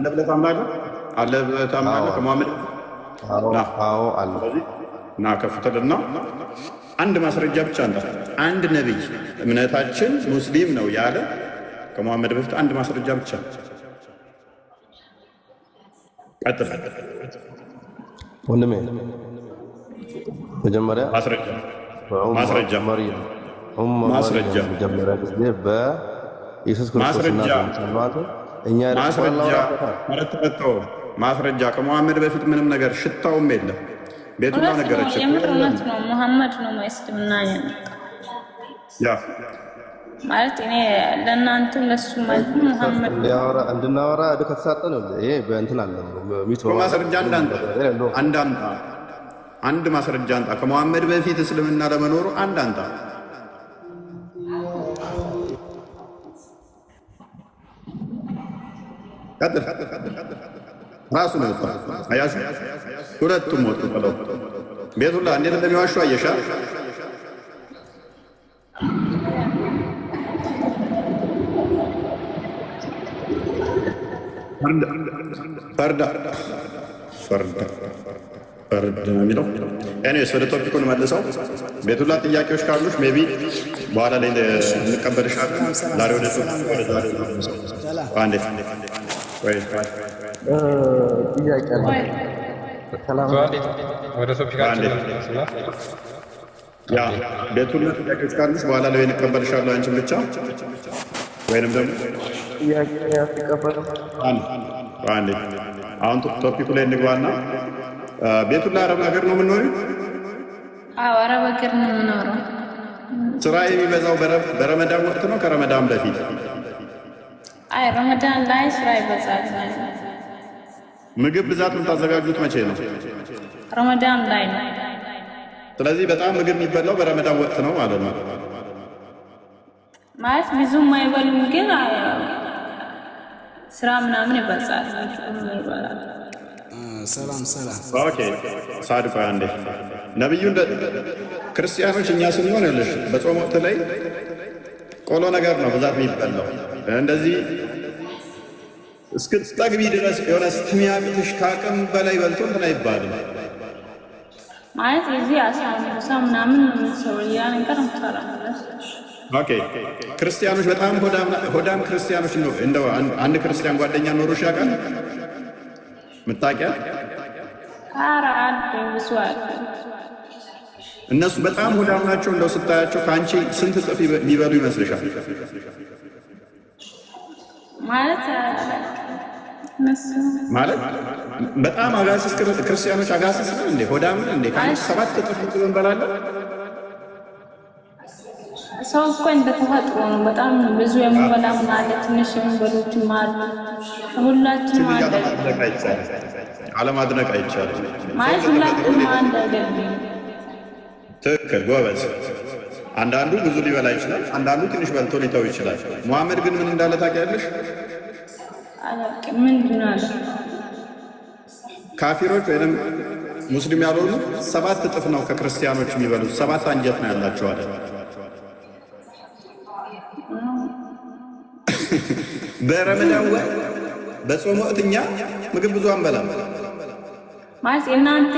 ብለህ ታምናለህ? አለ ብለህ ታምናለህ? ከመሐመድ አዎ አለ። እና ከፍተልና አንድ ማስረጃ ብቻ አለ። አንድ ነብይ እምነታችን ሙስሊም ነው ያለ ከመሐመድ በፊት አንድ ማስረጃ ብቻ። ቀጥል ወንድሜ። መጀመሪያ ማስረጃ መጀመሪያ ጊዜ በኢየሱስ ክርስቶስና እኛ ማስረጃ ከመሐመድ በፊት ምንም ነገር ሽታውም የለም። ቤቱን ነገረች። እውነት ነው መሐመድ ነው እስልምና ያ ማለት እኔ ለእናንተ ለሱ ማለት መሐመድ እንድናወራ ከተሳጠነ ይሄ በእንትን አለ ማስረጃ አንድ ማስረጃ አንጣ። ከመሐመድ በፊት እስልምና ለመኖሩ አንድ አንጣ። ራሱ ነው አያሱ ሁለቱም ሞቱ ብለው ቤቱላ እንዴት እንደሚዋሹ አየሻ። ፈርድ ነው የሚለው። ኤኒዌይስ ወደ ቶፒኩን መልሰው ቤቱላ ጥያቄዎች ካሉሽ ሜይ ቢ በኋላ ላይ እንቀበልሻለን። ዛሬ ወደ ጥያቄ ያ ቤቱላ ጥያቄዎች ካሉሽ በኋላ ላይ እንቀበልሻለን። አንቺን ብቻ ወይንም ደግሞ ጥያቄ ያስቀበል አሁን ቶፒኩ ላይ እንግባና ቤቱላ አረብ ሀገር ነው የምንኖረው? አዎ አረብ ሀገር ነው የምኖረው። ስራ የሚበዛው በረመዳን ወቅት ነው ከረመዳን በፊት? አይ ረመዳን ላይ ስራ ይበዛል። ምግብ ብዛት የምታዘጋጁት መቼ ነው? ረመዳን ላይ ነው። ስለዚህ በጣም ምግብ የሚበላው በረመዳን ወቅት ነው ማለት ነው። ማለት ብዙም አይበሉም፣ ግን ስራ ምናምን ይበዛል። ሰላም ኦኬ። ሳድፋ አንዴ ነብዩ ክርስቲያኖች እኛ ስንሆን ያለሽ በጾም ወቅት ላይ ቆሎ ነገር ነው ብዛት የሚበላው። እንደዚህ እስክትጠግቢ ድረስ የሆነ ስትሚያሚትሽ ከአቅም በላይ በልቶ እንትን አይባልም ማለት እዚህ አሳምሳ ምናምን ሰው ያ ነገር እንሰራለን። ኦኬ። ክርስቲያኖች በጣም ሆዳም ክርስቲያኖች ነው። እንደው አንድ ክርስቲያን ጓደኛ ኖሮሽ ያውቃል? ምታውቂያት? ኧረ አንድ ብሷል። እነሱ በጣም ሆዳም ናቸው። እንደው ስታያቸው ከአንቺ ስንት እጥፍ የሚበሉ ይመስልሻል? ማለት በጣም አጋስስ ክርስቲያኖች አጋስስ ነው እንዴ? ሆዳም ነው እንዴ? ከአንቺ 7 እጥፍ ምግብ እንበላለን። ሰው እኮ እንደተፈጥሮ ነው። በጣም ብዙ የሚበላም አለ፣ ትንሽ የሚበሉትም አለ። ሁላችንም አለማድነቅ አይቻልም። ማለት ሁላችንም አንድ አይደለም። ትክክል ጎበዝ። አንዳንዱ ብዙ ሊበላ ይችላል፣ አንዳንዱ ትንሽ በልቶ ሊተው ይችላል። መሐመድ ግን ምን እንዳለ ታውቂያለሽ? ምንድን አለ? ካፊሮች ወይም ሙስሊም ያልሆኑ 7 እጥፍ ነው ከክርስቲያኖች የሚበሉት። 7 አንጀት ነው ያላቸው አለ። በረመዳን ወቅት በጾም ወቅት እኛ ምግብ ብዙ አንበላም። ማለት እናንተ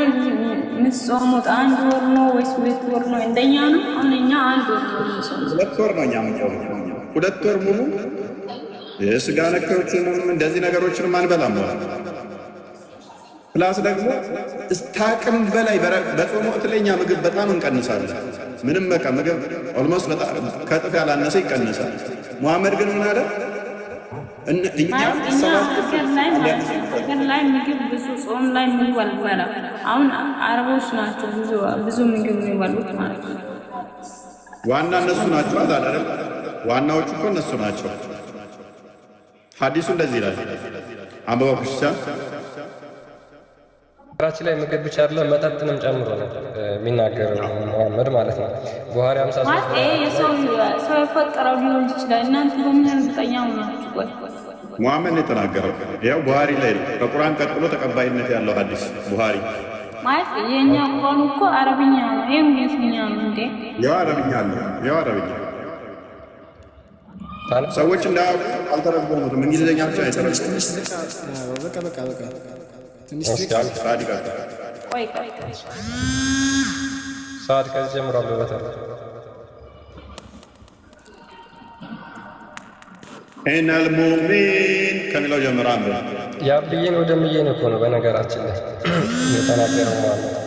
የምትጾሙት 1 ወር ነው ወይስ 2 ወር ነው? እንደኛ ነው። አሁን እኛ 1 ወር ነው የምንጾመው። 2 ወር ነው እኛ የምንጾመው። 2 ወር ሙሉ የስጋ ነኮችንም እንደዚህ ነገሮችንም አንበላም። ፕላስ ደግሞ እስታቅም በላይ በጾም ወቅት ላይ እኛ ምግብ በጣም እንቀንሳለን። ምንም በቃ ምግብ ኦልሞስት በጣም ከእጥፍ ያላነሰ ይቀንሳል። መሐመድ ግን ምን አለ? እኛ ሀገር ላይ ምግብ ብዙ ጾም ላይ ምግብ አልበላም። አሁን አረቦች ናቸው ብዙ ምግብ የሚበሉት ማለት ነው። ዋና እነሱ ናቸው አይደል? ዋናዎቹ እኮ እነሱ ናቸው። ሐዲሱ እንደዚህ ይላል። አንበባ ክርስቲያን ራችን ላይ ምግብ ብቻ አይደለም መጠጥንም ጨምሮ ነው የሚናገረው መሐመድ ማለት ነው። ቡሃሪ 53 ማለት ሰው የፈጠረው ሊሆን ይችላል። እናንተ በምን እርግጠኛ ናችሁ? መሐመድ ነው የተናገረው። ያው ቡሃሪ ላይ ከቁርአን ቀጥሎ ተቀባይነት ያለው ሐዲስ ቡሃሪ ማለት የኛ ቁርአን እኮ አረብኛ ነው። ይሄም እንግሊዝኛ ነው እንዴ? ያው አረብኛ አለ። ያው አረብኛ ሰዎች እንዳያውቁ አልተረጎሙትም። እንግሊዝኛ ብቻ አይተረጎሙም። በቃ ትንሽ ቆይ ሰዓት ከዚህ ጀምሯል። በተረ ኢነል ሙእሚን ከሚለው ጀምራ ያብዬን ወደምዬን እኮ ነው በነገራችን ላይ የተናገረው ማለት ነው።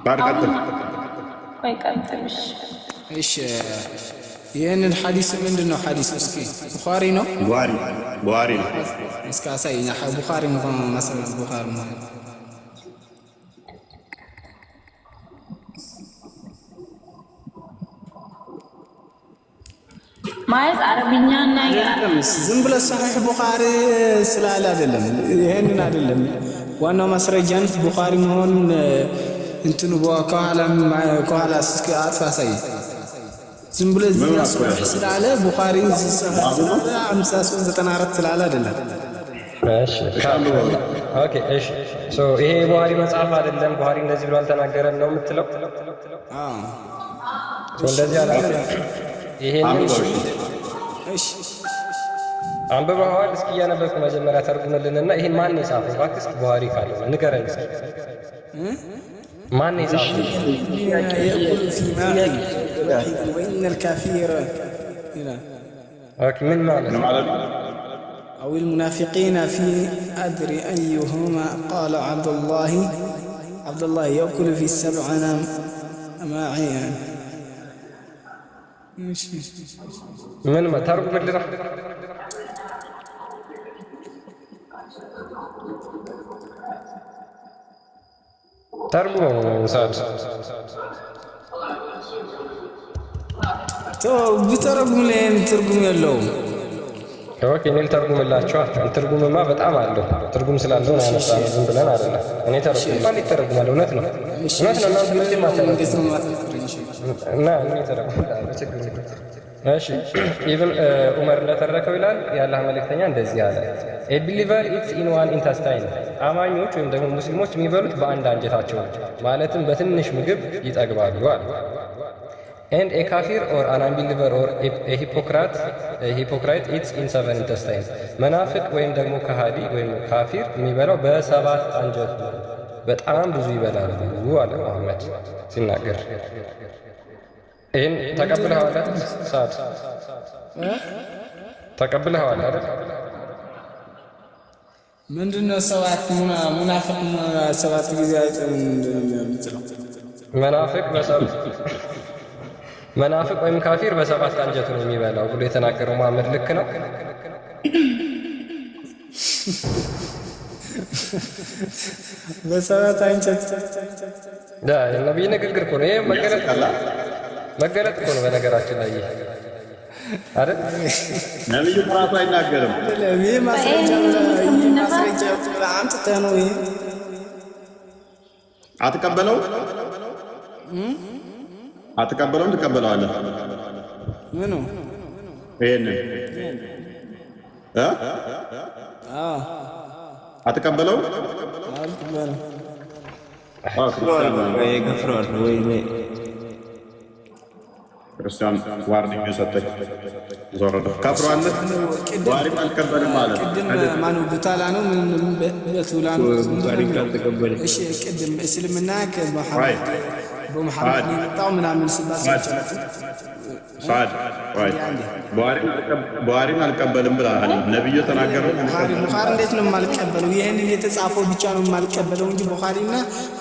ባርቀጥል ቆይ ቀጥልሽ። እሺ ይህንን ሐዲስ ምንድን ነው? ሐዲስ እስኪ ቡኻሪ ነው ቡኻሪ ነው። እስኪ አሳይኛ ቡኻሪ ነው መሰረት ቡኻሪ ነው ማለት አረብኛና ዝም ብለህ ሰሒህ ቡኻሪ ስላለ አይደለም። ይሄንን አይደለም ዋናው ማስረጃን ቡኻሪ መሆን እንትኑ ከኋላ እስኪ አሳይ። ዝም ብለህ እዚህ ሰሒህ ስላለ ቡኻሪ 5394 ስላለ አይደለም። እሺ ኦኬ እሺ ሶ ይሄ ቡኻሪ መጽሐፍ አይደለም። ቡኻሪ እንደዚህ ብሎ አልተናገረም ነው የምትለው? ሶ እንደዚህ አለ። ይሄንን አንብበዋል? እስኪ እያነበብክ መጀመሪያ ተርጉምልንና ይሄን ማን የጻፈው? እባክህ እስኪ ቡኻሪ ካለ ንገረን እስኪ ማን የጻፈው? ኦኬ ምን ማለት ነው? أو المنافقين في أدري أيهما قال عبد الله يأكل في السبع أماعي ምን ተርጉም ልራ ተርጉም ሳድ ቢተረጉም ላይ ትርጉም የለውም። ኦኬ እኔ ልተርጉምላችኋል። ትርጉምማ በጣም አለው። ትርጉም ስላለው ነው ያነሳነው፣ ዝም ብለን አይደለም። እኔ ተርጉም ማን ይተረጉማል? እውነት ነው እናንተ ምን ማተረጉም እና እኔ ተረጉምላችሁ ችግር የለም። እሺ ኢብን ዑመር እንደተረከው ይላል የአላህ መልእክተኛ እንደዚህ አለ፣ ኤ ቢሊቨር ኢትስ ኢን ዋን ኢንተስታይን፣ አማኞች ወይም ደግሞ ሙስሊሞች የሚበሉት በአንድ አንጀታቸው ነው፣ ማለትም በትንሽ ምግብ ይጠግባሉ አለ። And a kafir or an unbeliever or a hypocrite eats in 7 intestines. መናፍቅ ወይም ደግሞ ከሃዲ ወይም ካፊር የሚበላው በሰባት አንጀት ነው። በጣም ብዙ ይበላል አለ መሐመድ ሲናገር። ይህን ተቀብለኸዋል አይደል? ሰዓት ተቀብለኸዋል አይደል? ምንድነው ሰባት ሙናፊቅ ሰባት ጊዜ አይጥም እንደምትለው? መናፍቅ ወይም ካፊር በሰባት አንጀቱ ነው የሚበላው ብሎ የተናገረው መሐመድ ልክ ነው? በሰባት አንጀት የነቢይ ንግግር እኮ ነው። ይሄ መገለጥ እኮ ነው በነገራችን ላይ አይደል? ነብዩ ራሱ አይናገርም። ይሄ ማስረጃ አምጥተህ ነው ይሄ አትቀበለውም? ትቀበለዋለህ? ምኑ ይሄንን አትቀበለው? ክርስቲያን ዋርኒንግ ሰጠኝ። ዞረደ ከፍሯለህ። ዋሪም አልቀበልም ማለት ቅድም ማነው ቡታላ ነው በቱላ ነው። እሺ ቅድም እስልምና በመሐመድ የመጣው ምናምን ስባሳቸው ቡኻሪን አልቀበልም ብለሃል። ነብዩ ተናገረው። ቡኻሪ እንዴት ነው የማልቀበለው? ይህንን የተጻፈው ብቻ ነው የማልቀበለው እንጂ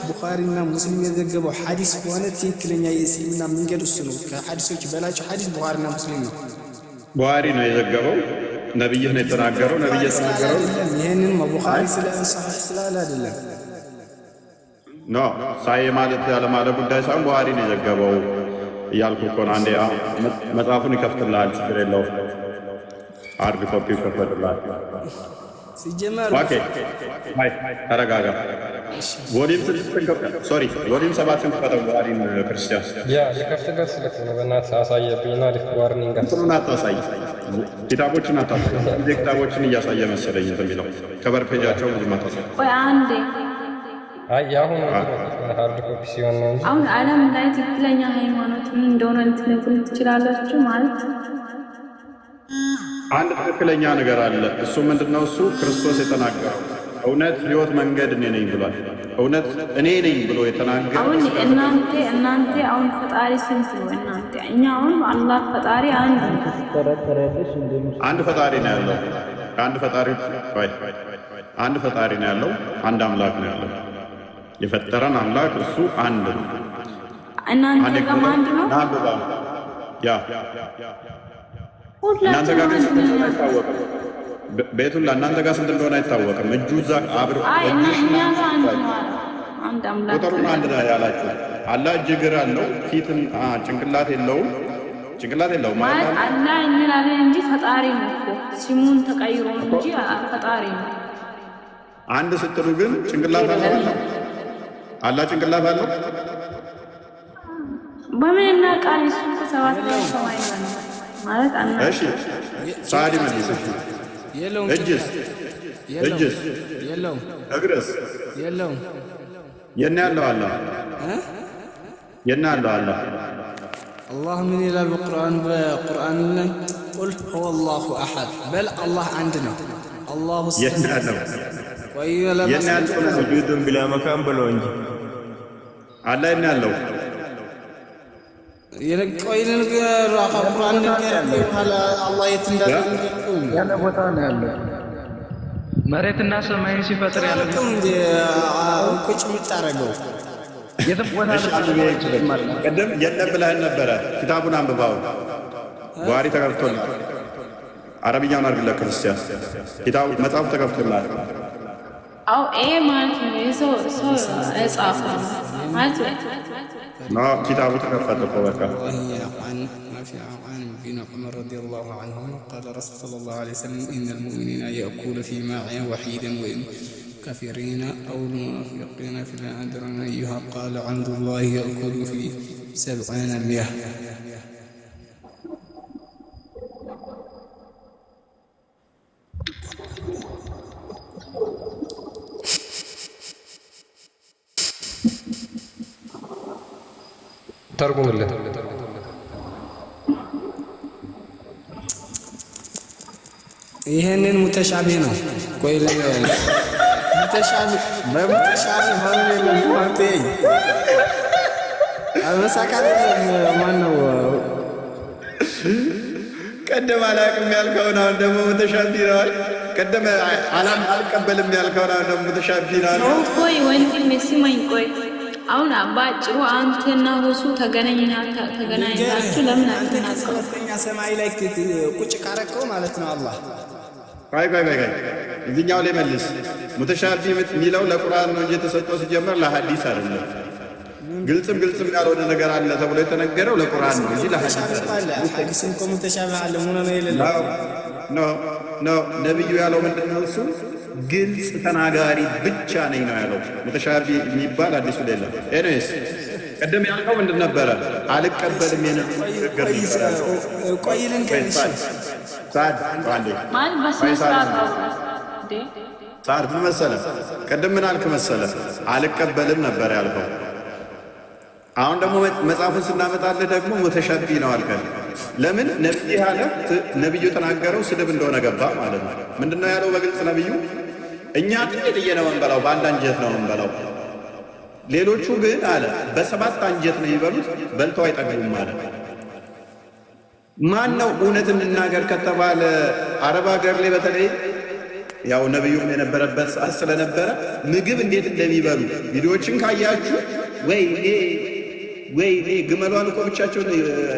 ቡኻሪና ሙስሊም የዘገበው ሐዲስ ከሆነ ትክክለኛ የእስልምና መንገድ እሱ ነው። ከሐዲሶች በላቸው ሐዲስ ቡኻሪና ሙስሊም ነው። ቡኻሪ ነው የዘገበው። ነብዩ ነው የተናገረው። ነብዩ የተናገረው ይህንን ቡኻሪ ስላለ አይደለም። ኖ ሳይ ማለት ያለ ማለት ጉዳይ ሳይሆን ቡኻሪ ነው የዘገበው እያልኩ እኮ ነው። አንዴ መጽሐፉን ይከፍትልሃል፣ ችግር የለውም። ሃርድ ኮፒ ይከፍትልሃል። ሲጀመር ኦኬ አይ ተረጋጋ። ቮሊም 7 ከተው ቡኻሪን ክርስቲያን የከፍትበት ስልክ ነው። በእናትህ አሳየብኝና ዋርኒንግ እንትኑን አታሳይ፣ ኪታቦችን አታሳይ። ኪታቦችን እያሳየ መሰለኝ እንትን የሚለው ከበር ፔጃቸው ብዙ አታሳይ። ቆይ አንዴ አይ ያሁን ሃርድ ኮፒ ሲሆን ነው እንጂ አሁን ዓለም ላይ ትክክለኛ ሃይማኖት ምን እንደሆነ ልትነግሩን ትችላላችሁ? ማለት አንድ ትክክለኛ ነገር አለ። እሱ ምንድነው? እሱ ክርስቶስ የተናገረው እውነት፣ ሕይወት፣ መንገድ እኔ ነኝ ብሏል። እውነት እኔ ነኝ ብሎ የተናገረው አሁን እናንተ አሁን ፈጣሪ ስንት ነው? እናንተ እኛ አሁን አላህ ፈጣሪ አንድ ፈጣሪ ነው ያለው። አንድ ፈጣሪ ነው ያለው። አንድ አምላክ ነው ያለው። የፈጠረን አምላክ እሱ አንድ ነው። እናንተ ጋር አንድ ነው። ያ እናንተ ጋር ስንት እንደሆነ አይታወቅም። ቤቱን ለእናንተ ጋር ስንት እንደሆነ አይታወቅም። እጁ እዛ አብረው አንድ አምላክ ቁጥሩን አንድ ነው ያላችሁ። አላህ እጅ እግር አለው፣ ፊትም ጭንቅላት የለውም። ማለት አላህ እንላለን እንጂ ፈጣሪ ነው እኮ ስሙን ተቀይሮ እንጂ ፈጣሪ ነው። አንድ ስትሉ ግን ጭንቅላት አለው። አላህ ጭንቅላት አለው። በምን ቃል እሱ ከሰባት ሰማይ ነው ማለት አና እሺ ሳዲ መልስ የለውም። እጅስ የለውም። እግርስ የለውም። የነ ያለው አላህ አላህ ምን ይላል በቁርአን ላይ ቁል ሁወ አላሁ አሐድ በል አላህ አንድ ነው። አላሁ ሰመድ ወዩዱን ቢላ መካን ብሎ እንጂ አላህ የነ ያለው የነቆይን ቁርአን ነገር አላህ የት እንዳለ ያለ ቦታ ነው ያለው። መሬትና ሰማይን ሲፈጥር ያለ እንጂ ቁጭ የምታረገው የትም ቦታ ቅድም የለም ብለህን ነበረ። ኪታቡን አንብባው ቡሃሪ ተከፍቶልህ አረብኛውን አድርግለት ክርስቲያን ኪታቡ መጽሐፉ ተከፍቶልህ አው ማለት ነው የሰው ጻፈ ማለት ነው። ኪታቡ ተከፈተ እኮ በቃ بن عمر رضي الله عنهما قال رسول صلى الله عليه وسلم إن المؤمنين يأكل في ماء وحيدا وإن كافرين أو المنافقين في الأدر أيها قال عبد الله يأكل في 70 مياه. ترجم الله ይሄንን ሙተሻቢህ ነው። ቆይ ሙተሻቢህ በሙተሻቢህ ማለት ነው ማለት አልመሳካት ማን ነው? ቀደም አላቅም ያልከውን አሁን ደግሞ ሙተሻቢህ ነው። ቀደም አልቀበልም ያልከውን አሁን ደግሞ ሙተሻቢህ ነው። ቆይ ወንድሜ ስማኝ። ቆይ አሁን ባጭሩ አንተና እሱ ተገናኝታችሁ ለምን ከሰማኛ ሰማይ ላይ ቁጭ ካረከው ማለት ነው አላህ ቆይ እዚህኛው ላይ መልስ። ሙተሻቢህ የሚለው ለቁርአን ነው እንጂ የተሰጠው ሲጀመር ለሐዲስ አይደለም። ግልጽም ያልሆነ ነገር አለ ተብሎ የተነገረው ለቁርአን ነው እንጂ ለሐዲስ አይደለም። ሐዲስም እኮ ሙተሻቢህ አለ ሆነ ነው የሌለው ኖ ነብዩ ያለው ምንድነው? እሱ ግልጽ ተናጋሪ ብቻ ነኝ ነው ያለው። ሙተሻቢህ የሚባል አዲሱ አይደለም። ኤኒዌይስ ቀደም ያልከው ምንድን ነበረ? አልቀበልም የነገር ቆይልን ሳድ ምን መሰለህ? ቀደም ምን አልክ መሰለህ? አልቀበልም ነበር ያልከው። አሁን ደግሞ መጽሐፉን ስናመጣልህ ደግሞ ሙተሻቢህ ነው አልከን። ለምን? ነብይ ያለ ነብዩ ተናገረው ስድብ እንደሆነ ገባ ማለት ነው። ምንድነው ያለው በግልጽ ነብዩ? እኛ ጥቂትዬ ነው የምንበላው፣ በአንድ አንጀት ነው የምንበላው። ሌሎቹ ግን አለ በሰባት አንጀት ነው የሚበሉት፣ በልተው አይጠግቡም ማለት ነው። ማን ነው እውነት እንናገር ከተባለ አረብ ሀገር ላይ በተለይ ያው ነብዩም የነበረበት ሰዓት ስለነበረ ምግብ እንዴት እንደሚበሉ ቪዲዮዎችን ካያችሁ ወይ ግመሏን እኮ ብቻቸው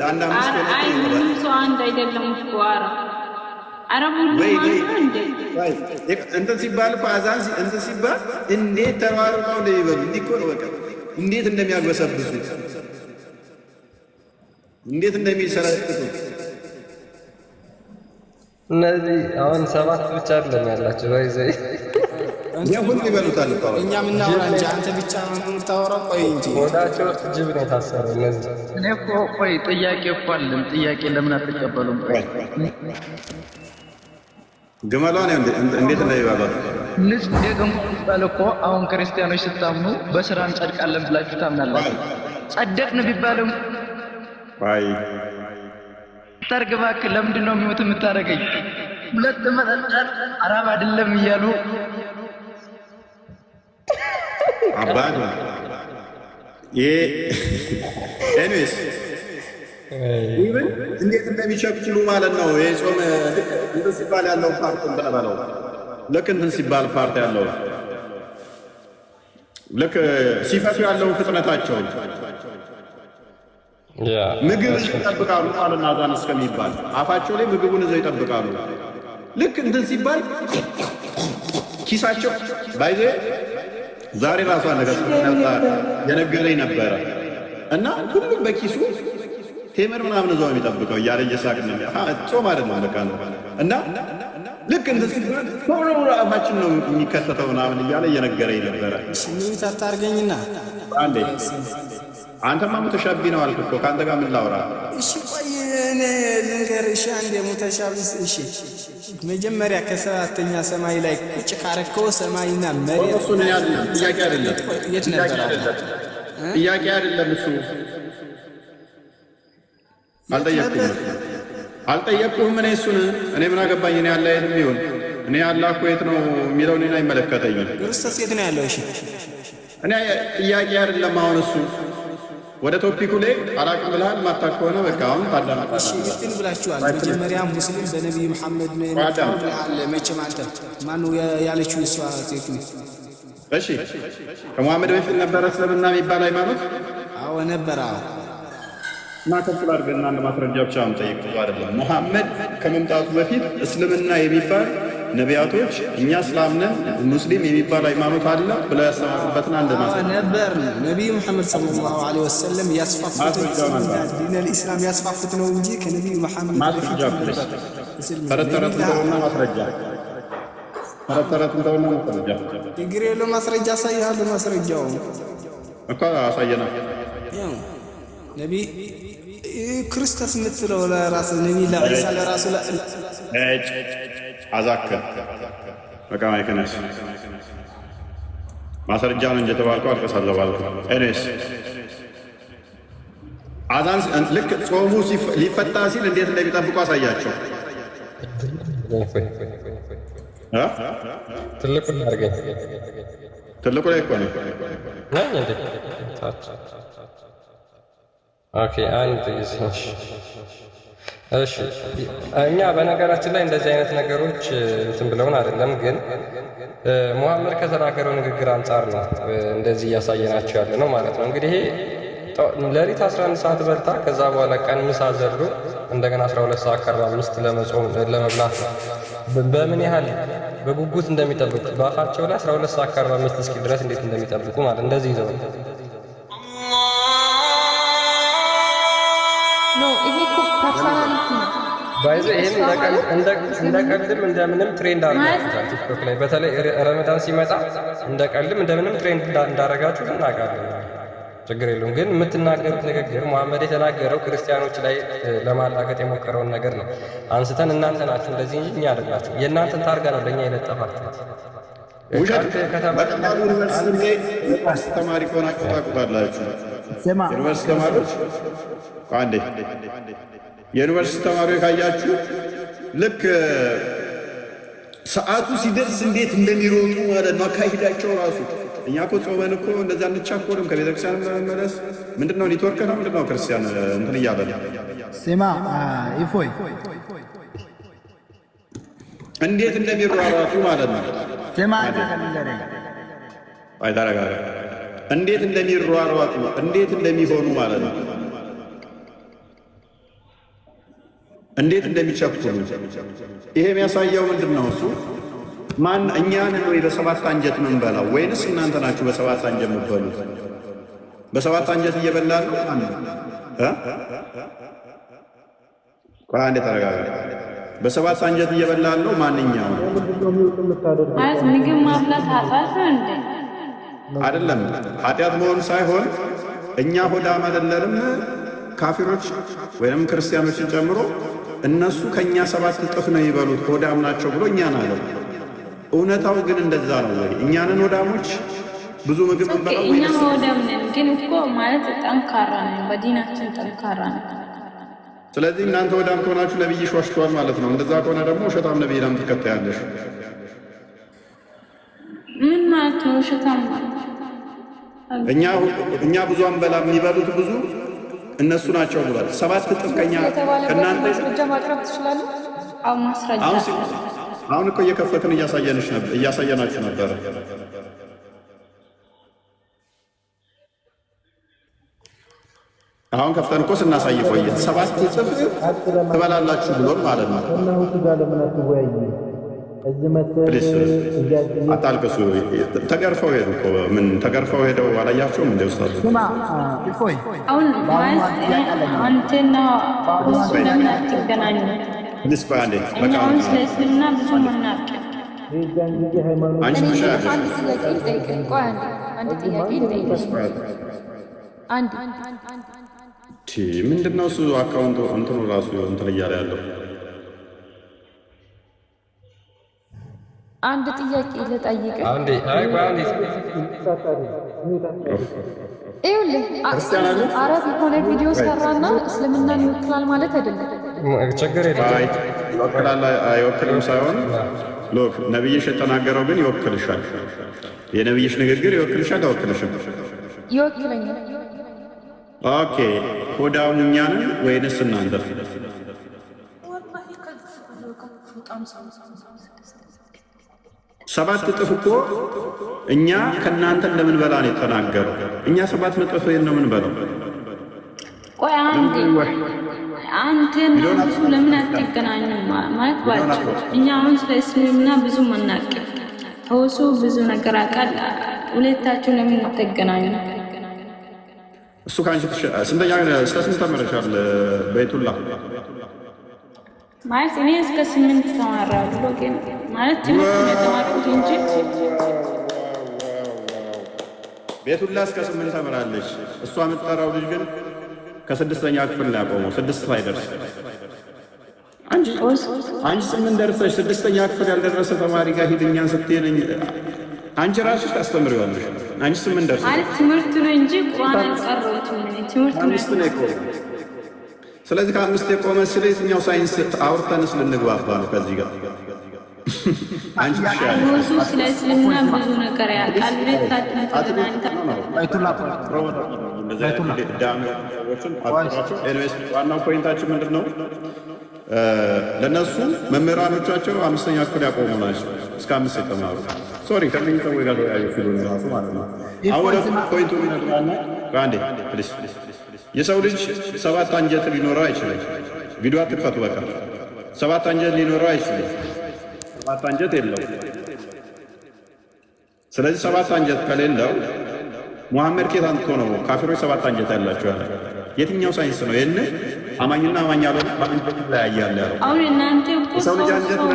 አንድ አምስት ነው። አይ ምንም ሰው አንድ አይደለም እኮ አረቡ እንትን ሲባል እኮ አዛን እንትን ሲባል እንዴት ተሯሩጠው እንደሚበሉ እንዲህ እኮ ነው። በቃ እንዴት እንደሚያግበሰብሱት እንዴት እንደሚሰራጥጡት እነዚህ አሁን ሰባት ብቻ አይደለም ያላችሁ ወይዘይ ሁሉ ይበሉታል እኮ እኛ ምናወራ እንጂ አንተ ብቻ ነው የምታወራው። ቆይ እንጂ ወዳቸው ጅብ ነው የታሰረው። እነዚህ እኔ እኮ ቆይ ጥያቄ እኮ አለን። ጥያቄ ለምን አትቀበሉም? ግመሏን እንዴት እንደሚበሏት ንጹህ ደግሞ የሚባል እኮ አሁን ክርስቲያኖች ስታምኑ በስራ እንጸድቃለን ብላችሁ ታምናላችሁ። ጸደቅን ቢባልም አይ ታርግ እባክህ፣ ለምንድን ነው የሚሞት የምታደርገኝ? ሁለት መጠጣት አራብ አይደለም እያሉ አባዱ ኤኒዌይስ ይብን እንዴት እንደሚቸኩሉ ማለት ነው። የጾም እንትን ሲባል ያለው ፓርት እንደበለው ልክ እንትን ሲባል ፓርት ያለው ልክ ሲፈቱ ያለው ፍጥነታቸው ምግብ ይጠብቃሉ አለና አዛን እስከሚባል አፋቸው ላይ ምግቡን ይዘው ይጠብቃሉ። ልክ እንትን ሲባል ኪሳቸው ባይዘ ዛሬ ራሷ ነገር የነገረኝ ነበረ እና ሁሉም በኪሱ ቴምር ምናምን እዛው የሚጠብቀው እያለ እየሳቅን ጾም አይደለም በቃ ነው። እና ልክ እንትን ሲባል ቶሎ አፋችን ነው የሚከተተው ምናምን እያለ እየነገረኝ ነበረ። ሚዩት አታርገኝና አንዴ አንተማ ሙተሻቢ ነው አልክ እኮ ከአንተ ጋር ምን ላውራ? እሺ ቆይ እኔ ልንገርሽ አንዴ ሙተሻቢስ። እሺ መጀመሪያ ከሰባተኛ ሰማይ ላይ ቁጭ ካረከው ሰማይና መሬት እሱ ነው ያለ ጥያቄ አይደለም። የት ነበር? ጥያቄ አይደለም እሱ። አልጠየቅኩህም እኔ እሱን። እኔ ምን አገባኝ? እኔ አላህ የትም ይሁን እኔ አላህ እኮ የት ነው የሚለው እኔን አይመለከተኝም። ክርስቶስ የት ነው ያለው? እሺ እኔ ጥያቄ አይደለም አሁን እሱ ወደ ቶፒኩ ላይ አላቅም ብለሃል። ማታውቅ ከሆነ በቃ አሁን ታዳምጣለህ። እሺ እንትን ብላችኋል። መጀመሪያ ሙስሊም በነቢይ መሐመድ ነው የመጣው ብለሃል። መቼም አንተ ማነው ያለችው? እሷ ሴት ነው። እሺ ከሙሐመድ በፊት ነበረ እስልምና የሚባል ሃይማኖት? አዎ ነበረ። እና ከፍል አድርገና አንድ ማስረጃ ብቻ ጠይቅ አይደለም። ሙሐመድ ከመምጣቱ በፊት እስልምና የሚባል ነቢያቶች እኛ እስላምነን ሙስሊም የሚባል ሃይማኖት አለ ብለው ያስተማሩበትን አንድ ማስረጃ ነበር። ነቢዩ መሐመድ ሰለላሁ ዐለይሂ ወሰለም ያስፋፉት ዲን ኢስላም ያስፋፉት ነው እንጂ ከነቢዩ መሐመድ ማስረጃ ተረተረት እንደሆነ ማስረጃ ተረተረት እንደሆነ ማስረጃ ችግር የለው። ማስረጃ አሳይሃለሁ። ማስረጃው እኮ አሳየና ያው ነቢ ክርስቶስ የምትለው ለራስ ነቢ ለዒሳ ለራሱ አዛከ በቃ ማይከነስ ማስረጃ ነው እንጂ ተባልኩ አልቀሳለሁ ባልኩ። ኤኒዌይስ አዛን ልክ ጾሙ ሊፈታ ሲል እንዴት እንደሚጠብቁ አሳያቸው። ትልቁ አድርገኝ ትልቁ ላይ እኮ ነው። ኦኬ አንድ እሺ እኛ በነገራችን ላይ እንደዚህ አይነት ነገሮች እንትን ብለውን አይደለም፣ ግን ሙሐመድ ከተናገረው ንግግር አንጻር ነው እንደዚህ እያሳየናቸው ያለ ነው ማለት ነው። እንግዲህ ሌሊት 11 ሰዓት በልታ ከዛ በኋላ ቀን ምሳ ዘሎ እንደገና 12 ሰዓት ከ45 ለመጾም ለመብላት ነው። በምን ያህል በጉጉት እንደሚጠብቁ በአፋቸው ላይ 12 ሰዓት ከ45 እስኪ ድረስ እንዴት እንደሚጠብቁ ማለት እንደዚህ ይዘው ባይዘ ይሄን እንደ ቀልድም እንደምንም ትሬንድ አድርጋችሁታል ቲክቶክ ላይ በተለይ ረመዳን ሲመጣ እንደ ቀልድም እንደምንም ትሬንድ እንዳደረጋችሁ እናውቃለን። ችግር የለውም። ግን የምትናገሩት ንግግር ሙሐመድ የተናገረው ክርስቲያኖች ላይ ለማላገጥ የሞከረውን ነገር ነው አንስተን እናንተ ናችሁ እንደዚህ እንጂ እኛ አይደላችሁ። የእናንተን ታርጋ ነው ለእኛ የለጠፋችሁት። ውሸት በቀላሉ ዩኒቨርሲቲ ተማሪ ከሆናችሁ ታውቁታላችሁ። ዩኒቨርሲቲ ተማሪዎች አንዴ የዩኒቨርሲቲ ተማሪዎች ካያችሁ ልክ ሰዓቱ ሲደርስ እንዴት እንደሚሮጡ ማለት ነው አካሂዳቸው ራሱ። እኛ እኮ ጾመን እኮ እንደዛ እንቻኮልም ከቤተክርስቲያን መመለስ ምንድነው ኔትወርክ ነው ምንድነው ክርስቲያን እንትን እያለ ነው። ስማ ይፎይ እንዴት እንደሚሯሯጡ ማለት ነው። ስማ አይታረጋጋ እንዴት እንደሚሯሯጡ እንዴት እንደሚሆኑ ማለት ነው። እንዴት እንደሚቸኩሉ ይሄ የሚያሳየው ምንድን ነው? እሱ ማን እኛን ወይ በሰባት አንጀት ምን በላው ወይንስ እናንተ ናችሁ በሰባት አንጀት የምትበሉት? በሰባት አንጀት እየበላል አንዴ ተረጋጋ። በሰባት አንጀት እየበላል ነው ማንኛው ማለት ምግብ ማብላት ኃጢአት ነው እንዴ? አይደለም። ኃጢአት መሆን ሳይሆን እኛ ሆዳም አይደለንም። ካፊሮች ወይንም ክርስቲያኖችን ጨምሮ እነሱ ከኛ ሰባት እጥፍ ነው ይበሉት ሆዳም ናቸው ብሎ እኛን አለ። እውነታው ግን እንደዛ ነው ወይ? እኛንን ወዳሞች ብዙ ምግብ እንበላው እኛ ወዳም ነን፣ ግን እኮ ማለት ጠንካራ ነን፣ በዲናችን ጠንካራ ነን። ስለዚህ እናንተ ወዳም ከሆናችሁ ነብይሽ ዋሽቷል ማለት ነው። እንደዛ ከሆነ ደግሞ ውሸታም ነብይ ለምን ትከታያለሽ? ምን ማለት ነው ውሸታም ማለት? እኛ ብዙ አንበላ፣ የሚበሉት ብዙ እነሱ ናቸው ብሏል። 7 እጥፍ ከኛ ከእናንተ ማስረጃ ማቅረብ ትችላለህ? አው ማስረጃ አሁን እኮ እየከፈትን እያሳየናችሁ ነበረ። አሁን ከፍተን እኮ ስናሳይ ቆየን። 7 እጥፍ ትበላላችሁ ብሎን ማለት ነው። ፕሊስ አታልቅሱ። ተገርፈው ሄዱ እኮ ምን ተገርፈው ሄደው አላያቸውም? እንደ ውስታቱ አሁን ማለት አንተና እሱ ለምን አትገናኙ? ፕሊስ ባንዴ በቃ አሁን ስለ እስልምና ብዙ መናቅ አንቺ ትሻለሽ። አንድ ጥያቄ ልጠይቅህ። ቆይ አንድ ጥያቄ ልጠይቅህ። ምንድነው እሱ አካውንቱ እንትኑ ራሱ እንትን እያለ ያለው? አንድ ጥያቄ ልጠይቅህ። ይኸውልህ አረብ የሆነ ቪዲዮ ሰራና እስልምናን ይወክላል ማለት አይደለም። ችግር የለም። ይወክላል አይወክልም ሳይሆን ሎክ ነብይሽ የተናገረው ግን ይወክልሻል። የነብይሽ ንግግር ይወክልሻል አይወክልሽም? ይወክለኛል። ኦኬ ሆዳሙ እኛ ነን ወይንስ እናንተ? 7 እጥፍ እኮ እኛ ከእናንተ እንደምንበላ ነው የተናገረው። እኛ 7 እጥፍ ነው የምንበላው። ቆይ አንተና እሱ ለምን አትገናኙም ማለት ባጭሩ? እኛ አሁን ስለ እስልምና ብዙ መናቅ ተወሱ ብዙ ነገር አቃል ሁለታችሁ ለምን አትገናኙ? እሱ ካንቺ ስንተኛ እስከ ስንት ተመረሻል? በይቱላ ማለት እኔ እስከ 8 ተማራለሁ። ግን ማለት ትምህርት ነው የተማርኩት እንጂ ቤቱላ እስከ 8 ተምራለች። እሷ የምትጠራው ልጅ ግን ከ6ኛ ክፍል ነው ያቆመው። 6 ሳይደርስ አንቺ 8 ደርሰሽ 6ኛ ክፍል ያልደረሰ ተማሪ ጋር ሂድኛን ስትሄድ አንቺ ራስሽ ታስተምሪዋለሽ። አንቺ 8 ደርሰሽ ማለት ትምህርት ነው እንጂ ቁርአን አልቀረውም። ትምህርት ነው ስለዚህ ከ5 የቆመ ስለ የትኛው ሳይንስ አውርተንስ ልንግባባ ነው ከዚህ ጋር? አንቺ ብዙ ስለ እስልምና ብዙ ነገር ያውቃል። ሁለታችን ተገናኝተን ዋናው ፖይንታችን ምንድን ነው? ለእነሱ መምህራኖቻቸው 5ኛ ክፍል ያቆሙ ናቸው። እስከ 5 የተማሩ ሶሪ ከዚህ ሰው ጋር ያዩ ፊልም ራሱ ማለት ነው። አሁን ፖይንቱ ይነግራና አንዴ ፕሊስ የሰው ልጅ 7 አንጀት ሊኖረው አይችልም። ቪዲዮ አትክፈቱ። በቃ 7 አንጀት ሊኖረው አይችልም። 7 አንጀት የለውም። ስለዚህ 7 አንጀት ከሌለው ሙሐመድ ኬት አንጥቶ ነው ካፊሮች 7 አንጀት ያላቸው ያለ? የትኛው ሳይንስ ነው? ይሄን አማኝና አማኝ ያለው በአንጀት ላይ ያያለ ያለው? አሁን እናንተ እኮ ሰው ልጅ አንጀት ነው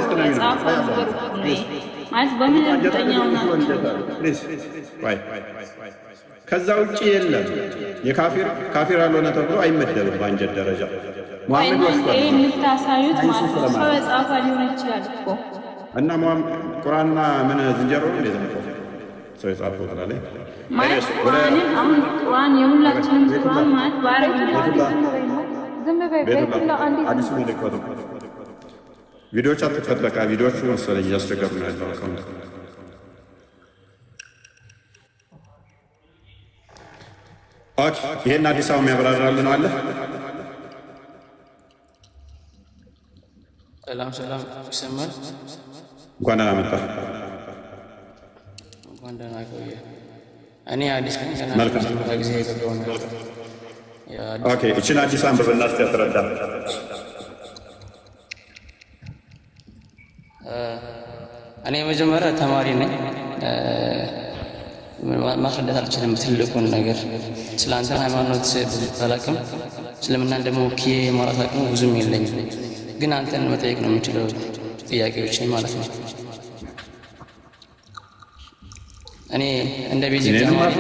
ማለት በምን እርግጠኛው ናችሁ? ከዛ ውጪ የለም። የካፊር ያልሆነ ተብሎ አይመደብም በአንጀት ደረጃ። ሙሐመድ ወስዷል። ይሄን ልታሳዩት ማለት ነው። ሰው የጻፈ ሊሆን ይችላል እኮ እና ቁርአንና ምን ዝንጀሮ ነው እንደዚህ ሰው የጻፈው ትላለች ማለት አሁን ቁርአን የሁላችንም ቁርአን ማለት በአረብኛ ዝም በይ ቤቱላ አንዴ አዲስ ነው ልከቱ ቪዲዮዎች አትከፈት። በቃ ቪዲዮዎቹ መሰለኝ እያስቸገሩ ነው ያለው አካውንት። ኦኬ ይሄን አዲስ አበባ የሚያብራራልን አለ። ሰላም ይሰማል። እንኳን ደህና መጣህ። እንኳን ደህና ቆየ። እኔ አዲስ ነኝ ገና ጊዜ የገባሁ ነው። ኦኬ እቺን አዲስ አንብበና እስኪ ያስረዳ። እኔ መጀመሪያ ተማሪ ነኝ። ማስረዳት አልችልም ትልቁን ነገር። ስለ አንተ ሃይማኖት ባላቅም እስልምናን ደግሞ ወክዬ የማውራት አቅሙ ብዙም የለኝም። ግን አንተን መጠየቅ ነው የምችለው ጥያቄዎች ማለት ነው። እኔ እንደ ቤዚክ ተማሪ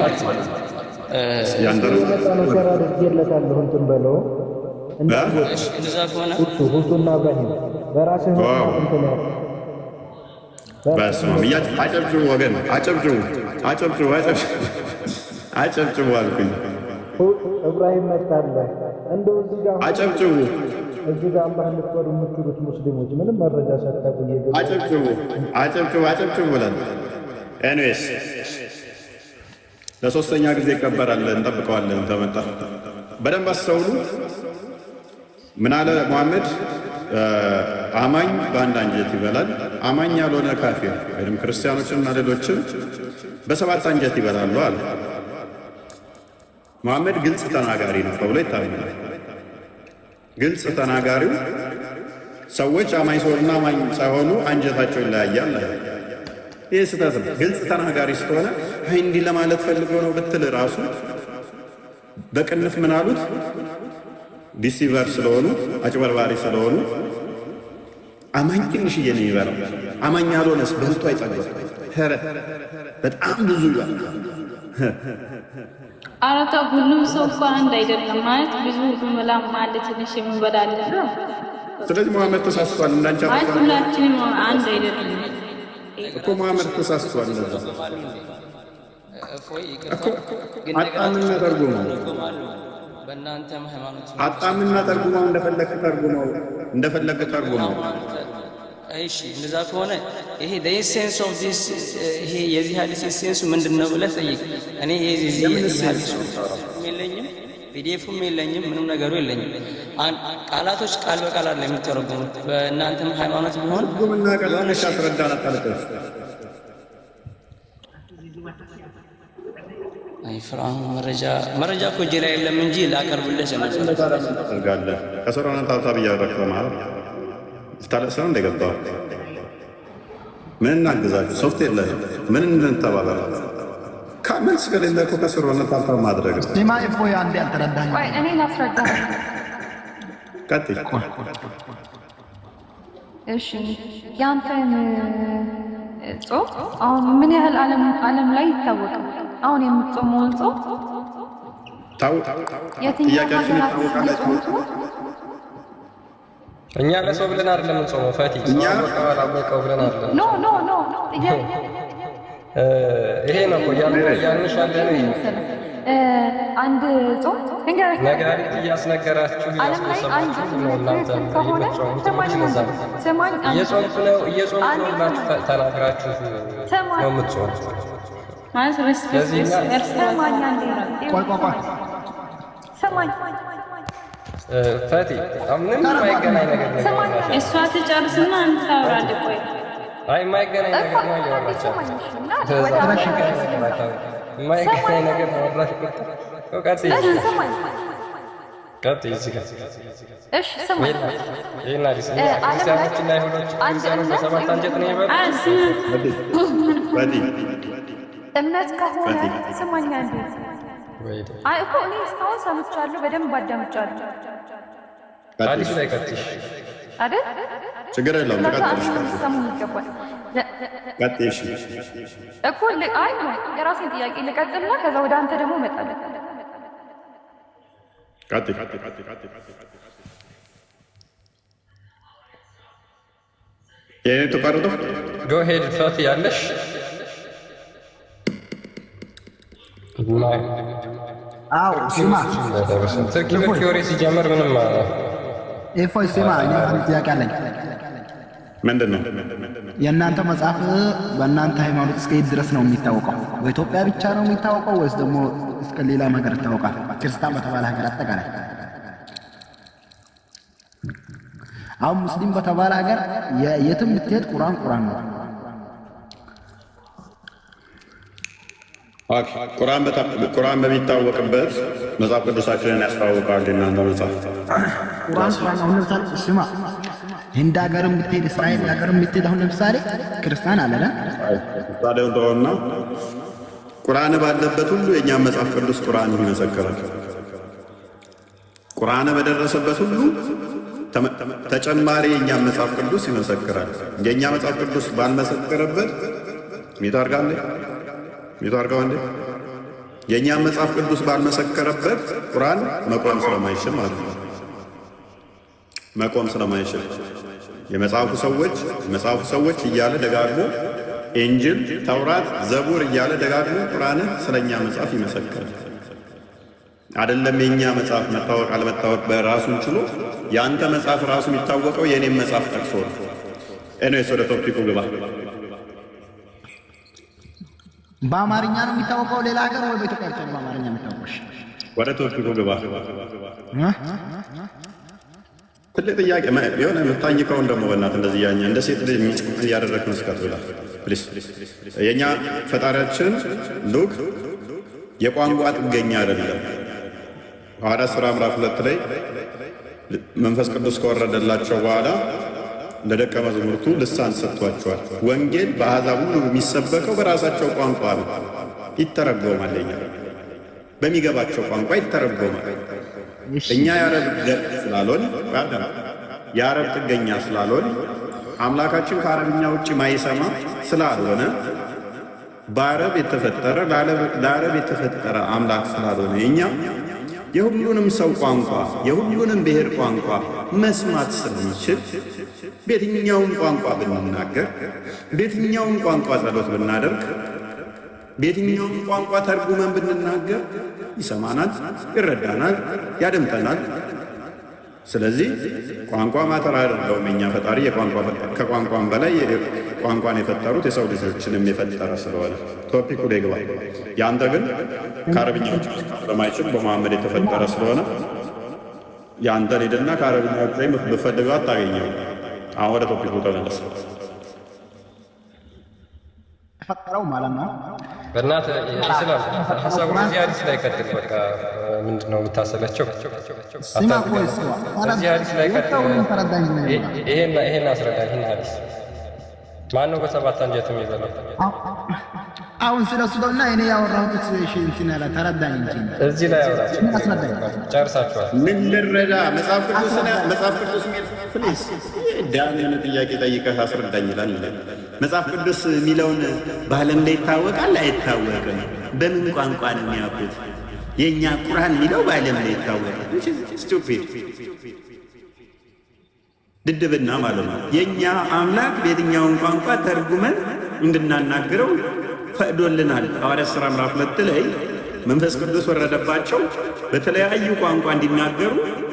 እንደዛ ከሆነ በስመ አብ አጨብጭቡ ወገን፣ አጨብጭቡ አጨብጭቡ አጨብጭቡ አልኩኝ። እብራሂም መጣለ እንደው እዚህ ጋር አጨብጭቡ፣ እዚህ ጋር አላህ ልትወዱ የምትሉት ሙስሊሞች ምንም መረጃ ሳታውቁ እየገቡ አጨብጭቡ አጨብጭቡ አጨብጭቡ ብለን ኤኒዌይስ ለሶስተኛ ጊዜ ይቀበራል፣ እንጠብቀዋለን። ተመጣ በደንብ አስተውሉ። ምን አለ ሙሐመድ? አማኝ በአንድ አንጀት ይበላል፣ አማኝ ያልሆነ ካፊር ወይም ክርስቲያኖችና ሌሎችም በሰባት አንጀት ይበላሉ አለ። ሙሐመድ ግልጽ ተናጋሪ ነው ተብሎ ይታመናል። ግልጽ ተናጋሪው ሰዎች አማኝ ሰውና አማኝ ሳይሆኑ አንጀታቸው ይለያያል። ይህ ስህተት ነው። ግልጽ ተናጋሪ ስለሆነ አይ እንዲህ ለማለት ፈልገው ነው ብትል ራሱ በቅንፍ ምን አሉት? ዲሲቨር ስለሆኑ አጭበርባሪ ስለሆኑ አማኝ ትንሽዬ ነው ይበላል፣ አማኝ ያልሆነስ በልቶ አይጠግብም። በጣም ብዙ ይበላል። ኧረ ተው፣ ሁሉም ሰው እኮ አንድ አይደለም ማለት ብዙ ሁሉም ማለት ትንሽ የምንበላለን ነው። ስለዚህ መሐመድ ተሳስቷል። እንዳንቻ ማለት ሁላችንም አንድ አይደለም እኮ መሐመድ ተሳስቷል። አጣምና ተርጉመው በእናንተም ሃይማኖት አጣምና ተርጉመው እንደፈለግ ተርጉመው። እሺ እንደዛ ከሆነ ይሄ the essence of this ይሄ የዚህ ሐዲስ ኤሴንሱ ምንድነው ብለህ ጠይቅ። እኔ የዚህ ሐዲስ የለኝም፣ ፒዲኤፍም የለኝም፣ ምንም ነገሩ የለኝም። ቃላቶች ቃል በቃል አይደለም የሚተረጉሙት። በእናንተም ሃይማኖት ቢሆን ጉምና ቀለሽ አስረዳና ታልቀስ አይ ፍራን መረጃ እኮ እጄ ላይ የለም እንጂ ላቀርብልህ ታደርጋለህ። ከሰራና ታብታብ እያደረግህ ማለት ታለሰው እንደገባው ምን እናግዛችሁ? ሶፍት የለህም። ምን እንተባበር? ከመልስ ከሌለ እኮ ከሰራና ታብታብ ማድረግ ነው። ዲማ እፎይ አንዴ አልተረዳኝ። ቆይ እኔ ላስረዳ። ቀጥይ። እሺ ያንተን ጾም አሁን ምን ያህል ዓለም ላይ ይታወቃል? አሁን የምትጾመውን ጾም የትኛው ሀገራት የሚጾሙት? እኛ ለሰው ብለን አይደለም የምንጾመው ፈቲ፣ እኛ አላወቀው ብለን አይደለም። ኖ ይሄ ነው እኮ ያንሽ ያለ ነው። አንድ ጾም ነጋሪት እያስነገራችሁ እያስመሰላችሁ ነው እናንተ የምትጾሙት። ሰማኝ እየጾምኩ ነው ብላችሁ ተናግራችሁ ነው የምትጾሙት። ሰማኝ ፈቲ፣ ምንም የማይገናኝ ነገር ነው። እሷ ትጨርስና አንተ ታወራለህ። ቆይ አይ የማይገናኝ ነገር ነው ያወራችሁ። የማይገናኝ ነገር ነው ያወራችሁ። ቀጥይ እዚህ ጋር እሺ ሰማኝ። ይሄን አዲስ ክርስቲያኖችና አይሁዶች ክርስቲያኖች በሰባት አንጀት ነው የሚበሉት። እምነት ከሆነ ስማኛ እንዴ? አይ እኮ እኔ እስካሁን ሰምቻለሁ፣ በደንብ አዳምጫለሁ። አዲስ ላይ ቀጥሽ አይደል? ችግር የለውም። ሰሙኝ ይገባል። ቀጥሽ እኮ አይ የራሴን ጥያቄ ልቀጥልና ከዛ ወደ አንተ ደግሞ እመጣለሁ። ቀጥይ ይሄ ተቀርጦ ጎ ሄድ ፈቲ ያለሽ አዎ ስማ፣ ትርኪ ወሬ ሲጀምር ምንም እፎይ ስማ፣ እኔ አንድ ጥያቄ አለኝ። ምንድን ነው የእናንተ መጽሐፍ በእናንተ ሃይማኖት እስከ የት ድረስ ነው የሚታወቀው? በኢትዮጵያ ብቻ ነው የሚታወቀው ወይስ ደግሞ እስከ ሌላም ሀገር ይታወቃል? ክርስቲያን በተባለ ሀገር አጠቃላይ አሁን ሙስሊም በተባለ ሀገር የትም ብትሄድ ቁርአን ነው። ቁርአን በሚታወቅበት መጽሐፍ ቅዱሳችንን ያስተዋውቃል። እናንተ መጽሐፍ ቁርአን አሁን ለምሳሌ ስማ፣ ህንድ ሀገርም ብትሄድ እስራኤል ሀገርም ብትሄድ አሁን ለምሳሌ ክርስቲያን አለና ታዲያው ተወና ቁርአን ባለበት ሁሉ የእኛም መጽሐፍ ቅዱስ ቁርአን ይመሰክራል። ቁርአን በደረሰበት ሁሉ ተጨማሪ የእኛም መጽሐፍ ቅዱስ ይመሰክራል። የእኛ መጽሐፍ ቅዱስ ባልመሰከረበት ሚታርጋው እንዴ የእኛም መጽሐፍ ቅዱስ ባልመሰከረበት ቁርአን መቆም ስለማይችል ማለት ነው። መቆም ስለማይችል የመጽሐፉ ሰዎች እያለ ደጋግሞ ኢንጅል፣ ተውራት፣ ዘቡር እያለ ደጋግሞ ቁርአንህ ስለኛ መጽሐፍ ይመሰክራል። አይደለም የኛ መጽሐፍ መታወቅ አለመታወቅ በራሱን ችሎ ያንተ መጽሐፍ ራሱ የሚታወቀው የኔም መጽሐፍ ጠቅሶ ነው። እኔስ ወደ ቶፒኩ ግባ። በአማርኛ ነው የሚታወቀው ሌላ ሀገር ወይ በኢትዮጵያ ብቻ ነው በአማርኛ የሚታወቀው? ወደ ቶፒኩ ግባ። ትልቅ ጥያቄ የሆነ የምታኝከውን ደግሞ በእናትህ እንደዚህ ያኛ እንደ ሴት ልጅ እያደረግህ መስካት ብላ ፕሊስ። የእኛ ፈጣሪያችን ሉክ የቋንቋ ጥገኛ አይደለም። ሐዋርያት ሥራ ምዕራፍ 2 ላይ መንፈስ ቅዱስ ከወረደላቸው በኋላ ለደቀ መዛሙርቱ ልሳን ሰጥቷቸዋል። ወንጌል በአሕዛብ ሁሉ የሚሰበከው በራሳቸው ቋንቋ ነው። ይተረጎማል። የኛ በሚገባቸው ቋንቋ ይተረጎማል። እኛ የአረብ ገብ ስላልሆን የአረብ ጥገኛ ስላልሆን አምላካችን ከአረብኛ ውጭ ማይሰማ ስላልሆነ በአረብ የተፈጠረ ለአረብ የተፈጠረ አምላክ ስላልሆነ እኛ የሁሉንም ሰው ቋንቋ የሁሉንም ብሔር ቋንቋ መስማት ስለሚችል በየትኛውም ቋንቋ ብንናገር፣ በየትኛውም ቋንቋ ጸሎት ብናደርግ፣ በየትኛውም ቋንቋ ተርጉመን ብንናገር ይሰማናል፣ ይረዳናል፣ ያደምጠናል። ስለዚህ ቋንቋ ማተር አይደለውም። የኛ ፈጣሪ ከቋንቋም በላይ ቋንቋን የፈጠሩት የሰው ልጆችንም የፈጠረ ስለሆነ ቶፒኩ ላይ ግባ። ያንተ ግን ከአረብኛ ውጭ ስለማይችል በመሐመድ የተፈጠረ ስለሆነ ያንተን ሄድና ከአረብኛ ውጭ ላይ ብፈልገው አታገኘው። አሁን ወደ ቶፒኩ ተመለስ። ተፈጠረው ማለት ነው። በእናትህ ኢስላም ሀሳቡን እዚህ ሀዲስ ላይ ቀጥል። በቃ ምንድን ነው የምታሰለቸው? እዚህ ሀዲስ ላይ ቀጥል። ይሄን አስረዳ። ይህን ሀዲስ ማን ነው በሰባት አንጀት የሚበላው? አሁን ስለሱ ደውና እኔ ያወራሁት እንትን ያለ ተረዳኝ እንጂ እዚህ ላይ ያወራችሁ ጨርሳችኋል። ምን ልረዳ? መጽሐፍ ቅዱስ ፕሊዝ ዳምን ጥያቄ ጠይቀህ አስረዳኝ ይላል። መጽሐፍ ቅዱስ የሚለውን በዓለም ላይ ይታወቃል አይታወቅም? በምን ቋንቋ ነው የሚያውቁት? የእኛ ቁርአን የሚለው በዓለም ላይ ይታወቃል። ስቱፒድ ድድብና ማለት ነው። የእኛ አምላክ በየትኛውን ቋንቋ ተርጉመን እንድናናግረው ፈቅዶልናል። ሐዋርያት ሥራ ምዕራፍ 2 ላይ መንፈስ ቅዱስ ወረደባቸው፣ በተለያዩ ቋንቋ እንዲናገሩ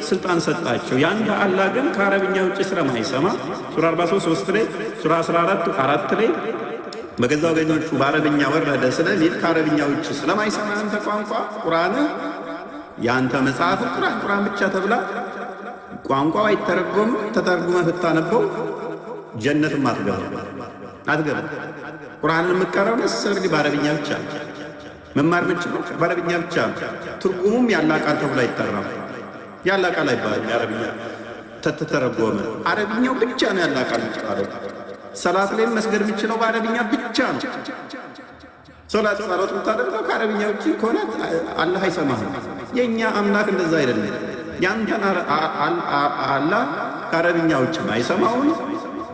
ስልጣን ሰጣቸው። ያንተ አላህ ግን ከአረብኛ ውጭ ስለማይሰማ ሱራ 43 ላይ ሱራ 14 4 ላይ በገዛ ወገኖቹ በአረብኛ ወረደ ስለሚል ከአረብኛ ውጭ ስለማይሰማ ያንተ ቋንቋ ቁርአን ያንተ መጽሐፍ ቁርአን ብቻ ተብላ ቋንቋው አይተረጎም። ተተርጉመህ ብታነበው ጀነትም አትገባ። ቁርአንን የምትቀረው ነሰር በአረብኛ ብቻ መማር ምንችለው በአረብኛ ብቻ። ትርጉሙም ያላ ቃል ተብሎ አይጠራም። ያላ ቃል አይባልም። የአረብኛ ተተረጎመ አረብኛው ብቻ ነው ያላ ቃል የሚባለው። ሰላት ላይ መስገድ የምችለው በአረብኛ ብቻ ነው። ሶላት ጸሎት የምታደርገው ከአረብኛ ውጭ ከሆነ አላህ አይሰማህም። የእኛ አምላክ እንደዛ አይደለም። ያንተን አላህ ከአረብኛ ውጭ ማይሰማውን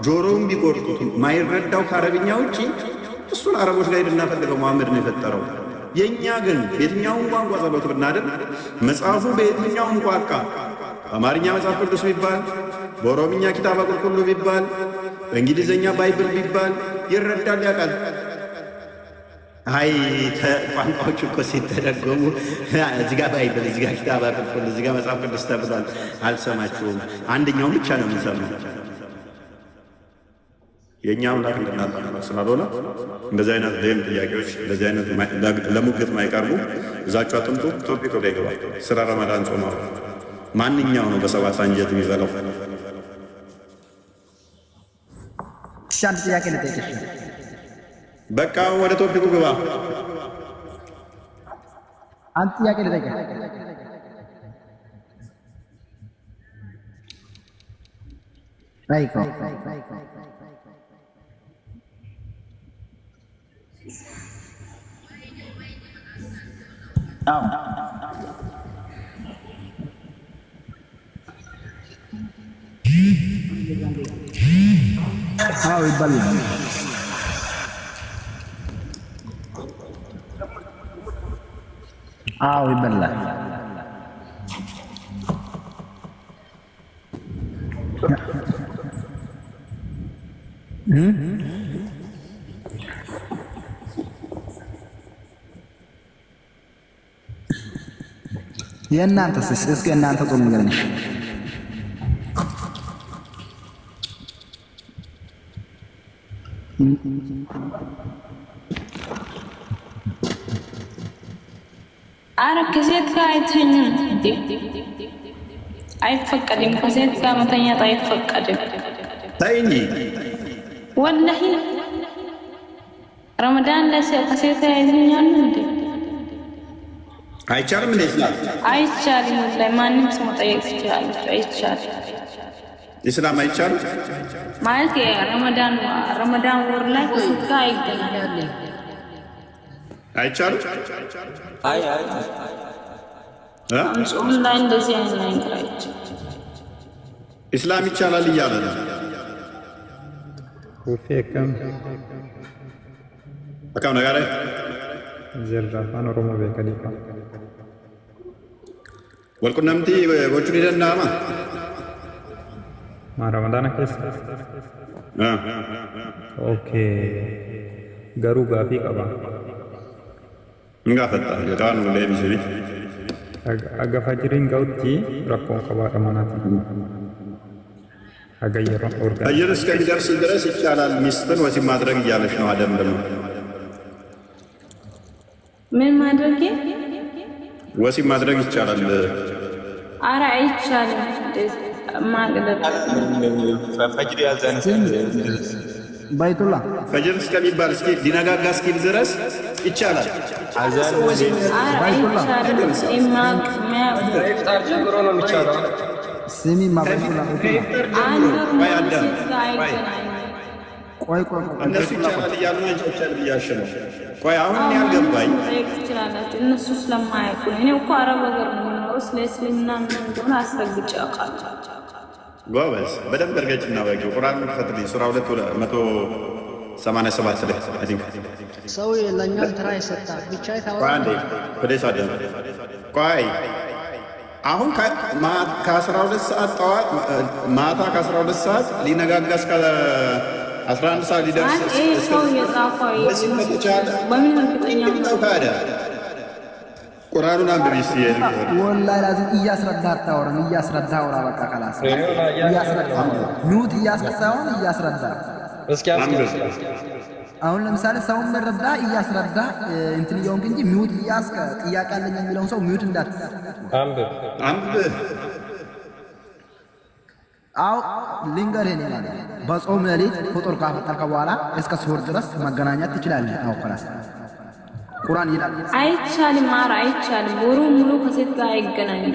ጆሮውን ቢቆርጡት ማይረዳው ከአረብኛ ውጭ እሱን አረቦች ጋር ሄድና ፈልገው መሐመድ ነው የፈጠረው። የእኛ ግን በየትኛውም ቋንቋ ጸሎት ብናደርግ መጽሐፉ በየትኛውም ቋንቋ በአማርኛ መጽሐፍ ቅዱስ ቢባል፣ በኦሮምኛ ኪታብ አቁልቁሉ ቢባል፣ በእንግሊዝኛ ባይብል ቢባል ይረዳል፣ ያውቃል። አይ ቋንቋዎች እኮ ሲተረጎሙ እዚህ ጋር ባይብል፣ እዚህ ጋር ኪታብ አቁልቁሉ፣ እዚህ ጋር መጽሐፍ ቅዱስ ተብሏል፣ አልሰማችሁም። አንደኛውን ብቻ ነው የምንሰማው። የእኛ አምላክ እንድናጣ ስላልሆነ እንደዚህ አይነት ሌም ጥያቄዎች እንደዚህ አይነት ለሙግት ማይቀርቡ እዛችሁ አጥንቱ። ቶፒክ ላይ ገባ። ስለ ረመዳን ጾም ማንኛው ነው በሰባት አንጀት የሚበላው? አንድ ጥያቄ ልጠይቅሽ። በቃ ወደ ቶፒኩ ግባ። አንድ ጥያቄ ልጠይቅሽ። አዎ ይባላል። አዎ ይባላል። የእናንተስ እስኪ እናንተ ጾም ንገረኝ። ኧረ ከሴት ጋር አይተኙም እንዴ? አይፈቀድም። ከሴት ጋር መተኛት አይፈቀድም። ተይ እንጂ ወላሂ ረመዳን ላይ ከሴት ጋር አይተኛሉ እንዴ? አይቻልም እንዴ? ኢስላም አይቻልም። ላይ ማንም ሰው መጠየቅ ይችላል። አይቻልም። ኢስላም አይቻልም ማለት ረመዳን ወር ላይ ከሴት ጋር አይገናኝም። አይቻልም። ጾም ላይ እንደዚህ አይነት ነገር አይቻልም። ኢስላም ይቻላል እያለ ነው። وفيكم أكمل نقاري زير أنا رومو بيكاليكا والكنا متي وجري لنا ما رمضان كيس أوكي غارو غافي كبا enggak fatah ya kan mulai di sini agak fajirin gauti rakon kaba ramanati agak yeron organ ayer እስከሚደርስ ድረስ ይቻላል ሚስጥር ወሲብ ማድረግ እያለች ነው አደም ደግሞ ምን ማድረግ ወሲብ ማድረግ ይቻላል ኧረ አይቻልም ማግለብ ፈጅር ያዘን ባይቱላ ፈጅር እስከሚባል እስኪ ሊነጋጋ እስኪል ድረስ ይቻላል አዛን ባይቱላ ኢፍጣር ጀምሮ ነው የሚቻለው ስሚ ማባይቱላ ቆይ እነሱ ይቻላል እያሉ አንቺ ይቻላል እያልሽ ነው ቆይ አሁን ያልገባኝ ትችላላችሁ እነሱ ስለማያውቁ እኔ እኮ አረብ ሀገር ነው የምኖረው ስለ እስልምና ምን እንደሆነ አስረግጬ አውቃለሁ ጎበዝ በደንብ እርገጭና ባቂ ቁርአን ፈትልኝ ሱራ 287 ላይ አይ ቲንክ ሰው ለኛም ተራ ይሰጣል ብቻ ይታወቃል አንዴ ወደዛ አይደል ቆይ አሁን ከ12 ሰዓት ጠዋት ማታ ከ12 ሰዓት ሊነጋጋ እስከ 11 ሰዓት ሊደርስ ሰው የጻፈው በምን እርግጠኛ ነው ታዲያ ቁርአኑን አንብቢ እስቲ ወላሂ ላዚም እያስረዳህ አውራ በቃ خلاص እያስረዳህ ኑት እያስረዳህ እስኪ አንብብ አሁን ለምሳሌ ሰው መረዳ እያስረዳ እንትን ይሁን እንጂ ሚውት እያስቀ ጥያቄ አለኝ የሚለው ሰው ሚውት እንዳት አንብብ አው ሊንገርህ ነው ማለት በጾም ሌሊት ፍጡር ካፈጠርከ በኋላ እስከ ሱር ድረስ መገናኘት ትችላለህ። አው خلاص ቁርአን ይላል አይቻልም። ማር አይቻልም። ወሩ ሙሉ ከሴት ጋር አይገናኝም።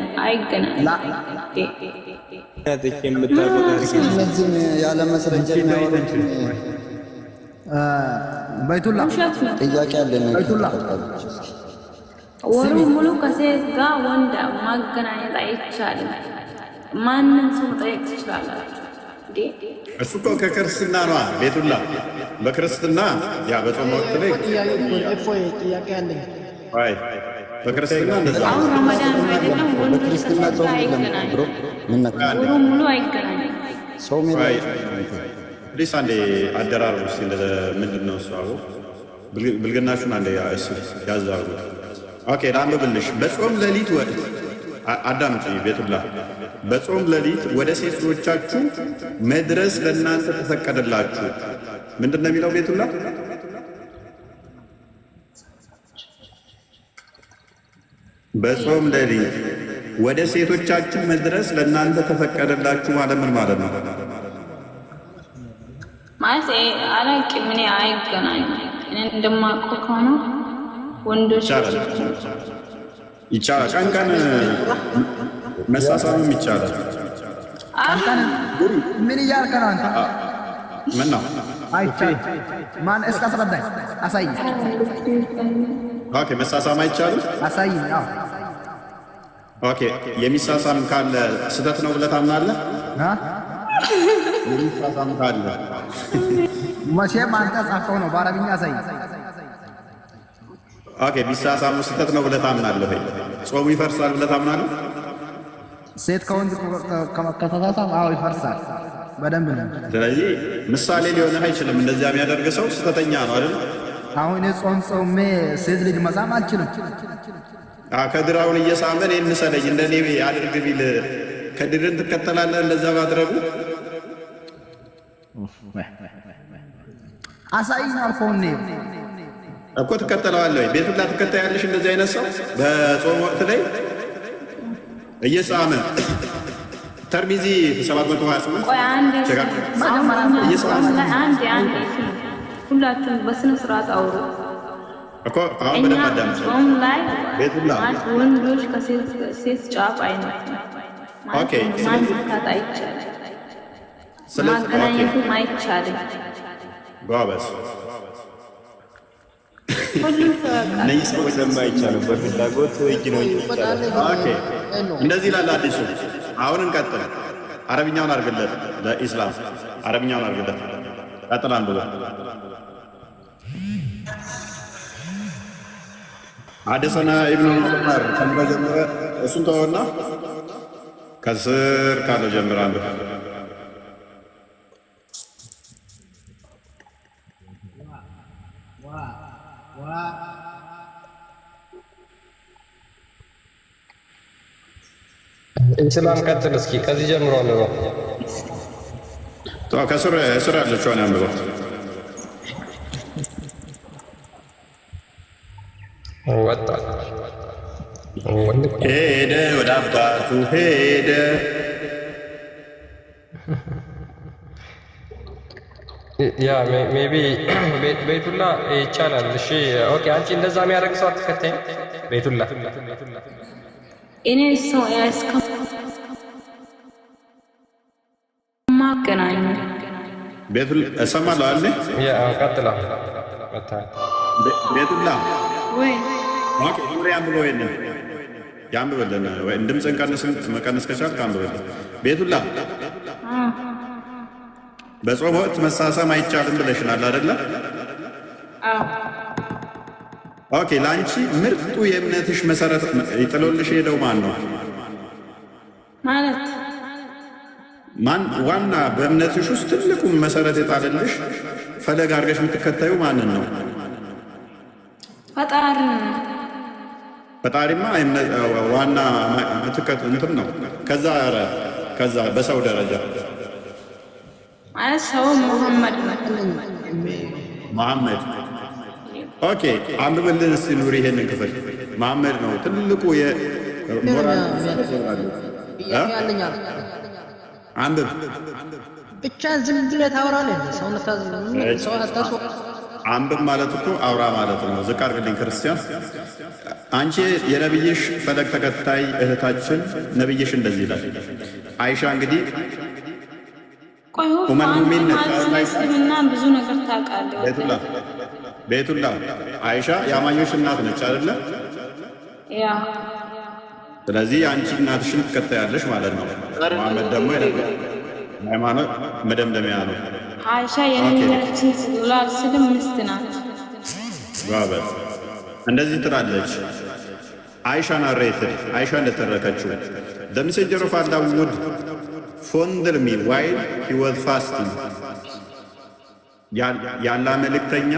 እነዚህም ያለ መስረጃ የሚያወሩት ባይቱላ ጥያቄ አለኝ። ባይቱላ ወሩ ሙሉ ከሴት ጋር ወንድ ማገናኘት አይቻልም። ማንም ሰው ጠይቅ ትችላላችሁ። እሱ እኮ ከክርስትና ነው ቤቱላ በክርስትና ያ በጾም ወቅት ላይ ጥያቄ አለኝ። አይ በክርስትና እንደዛ አሁን ረመዳን ነው አይደለም? ወንድ ክርስትና ጾም አይገናኝም። ወሩ ሙሉ አይገናኝም። ጾም ፕሊስ አንዴ አደራሩ እስቲ ምንድነው እሱ አዎ ብልግናችሁን አንዴ ያዛሩ ኦኬ ላንብብልሽ በጾም ሌሊት ወቅት አዳምጪ ቤቱላ በጾም ሌሊት ወደ ሴቶቻችሁ መድረስ ለእናንተ ተፈቀደላችሁ ምንድነው የሚለው ቤቱላ በጾም ሌሊት ወደ ሴቶቻችሁ መድረስ ለእናንተ ተፈቀደላችሁ ማለት ምን ማለት ነው ማለት አላውቅም እኔ አይገናኝም እኔ እንደማውቀው ከሆነ ወንዶች ይቻላል ቀን ቀን መሳሳምም ይቻላል አንተን ምን እያልከ ነው አንተ ምን ነው አይቻል ማን እስከ አስረዳኝ አሳይ ኦኬ መሳሳም አይቻልም አሳይ አዎ ኦኬ የሚሳሳም ካለ ስህተት ነው ብለህ ታምናለህ የሚሳሳም ካለ መቼም አንተ ጻፈው ነው በአረብኛ አሳይ ኦኬ ቢሳሳሙ ስህተት ነው ብለህ ታምናለህ ወይ ጾሙ ይፈርሳል ብለህ ታምናለህ ሴት ከወንድ ከተሳሳም አዎ ይፈርሳል በደንብ ነው ስለዚህ ምሳሌ ሊሆን አይችልም እንደዚያ የሚያደርግ ሰው ስህተተኛ ነው አይደል አሁን ጾም ጾሜ ሴት ልጅ መሳም አልችልም ከድራውን እየሳመን እንሰለኝ እንደኔ አድርግ ቢል ከድርን ትከተላለህ እንደዛ ማድረጉ አሳይኝ አልፎን እኮ ትከተለዋለህ። ቤቱላ ትከታያለሽ እንደዚህ አይነት ሰው በጾም ወቅት ላይ እየሳመ ተርሚዚ 728 ቆይ አንዴ ሁላችሁም በስነ ስርዓት አውሩ እኮ አሁን በደንብ አዳምጪ። ጾም ላይ ቤቱላ ወንዶች ከሴት ጫፍ አይነካም። ኦኬ ማንካት አይቻልም። ማገናኘትም አይቻልም። ጎበዝ ሁሉም ተዋቃ እነዚህ ሰዎች ስለማይቻሉ በፍላጎት እጅ ነው ይቻላል። ኦኬ እንደዚህ ይላል አዲሱ። አሁን እንቀጥል። አረብኛውን አድርግለት ለኢስላም አረብኛውን አድርግለት። ቀጥል አንብበ ሐደሰና ኢብኑ ዑመር ከንበ ጀምረ እሱን ተወና ከስር ካለው ጀምር አንብበ ኢስላም ቀጥል እስኪ ከዚህ ጀምሮ ነው ከስር ያለችው ነው አንብበው። ወጣ ሄደ ወደ አባቱ ሄደ። ያ ሜቢ ቤቱላ ይቻላል። እሺ ኦኬ። አንቺ እንደዛ የሚያደርግ ሰው አትከተይም ቤቱላ። እኔ ሰው ማገናኝ ቤቱላ እሰማለሁ አለ። ያ ቀጥላ ቤቱላ ወይ ኦኬ። ኡምሪ አንብበው የለም ያንብበልን ወይ ድምፅን መቀነስ ከቻልክ አንብበልን። ቤቱላ በጾም ወቅት መሳሳም አይቻልም ብለሽናል አይደለ? ኦኬ። ለአንቺ ምርጡ የእምነትሽ መሰረት ይጥሎልሽ ሄደው ማን ነው ማለት ዋና በእምነትሽ ውስጥ ትልቁ መሰረት የጣለልሽ ፈለግ አድርገሽ የምትከታዩ ማንን ነው? ፈጣሪ። ፈጣሪማ ዋና እንትን ነው። ከዛ በሰው ደረጃ ማለት ሰው መሐመድ ነው። መሐመድ ኦኬ። አንብብልን እስቲ ኑሪ ይሄንን ክፍል። መሐመድ ነው ትልቁ የሞራል አንብብ ብቻ ዝም ብለህ ታወራለህ። ሰው አታስወ አንብብ ማለት እኮ አውራ ማለት ነው። ዝቅ አድርግልኝ ክርስቲያን። አንቺ የነብይሽ ፈለግ ተከታይ እህታችን ነብይሽ እንደዚህ ይላል። አይሻ እንግዲህ እስልምና ብዙ ነገር ታውቃለህ። ቤቱላ አይሻ የአማኞች እናት ነች አይደለ? ያ ስለዚህ አንቺ እናትሽን ትከታያለሽ ማለት ነው። መሐመድ ደግሞ ሃይማኖት መደምደሚያ ነው። አይሻ የነቢያችን ሰለላሁ ዐለይሂ ወሰለም ሚስት ናት። ባበት እንደዚህ ትላለች። አይሻ ናሬትድ አይሻ እንደተረከችው the messenger of Allah would fondle me while he was fasting ያላ መልእክተኛ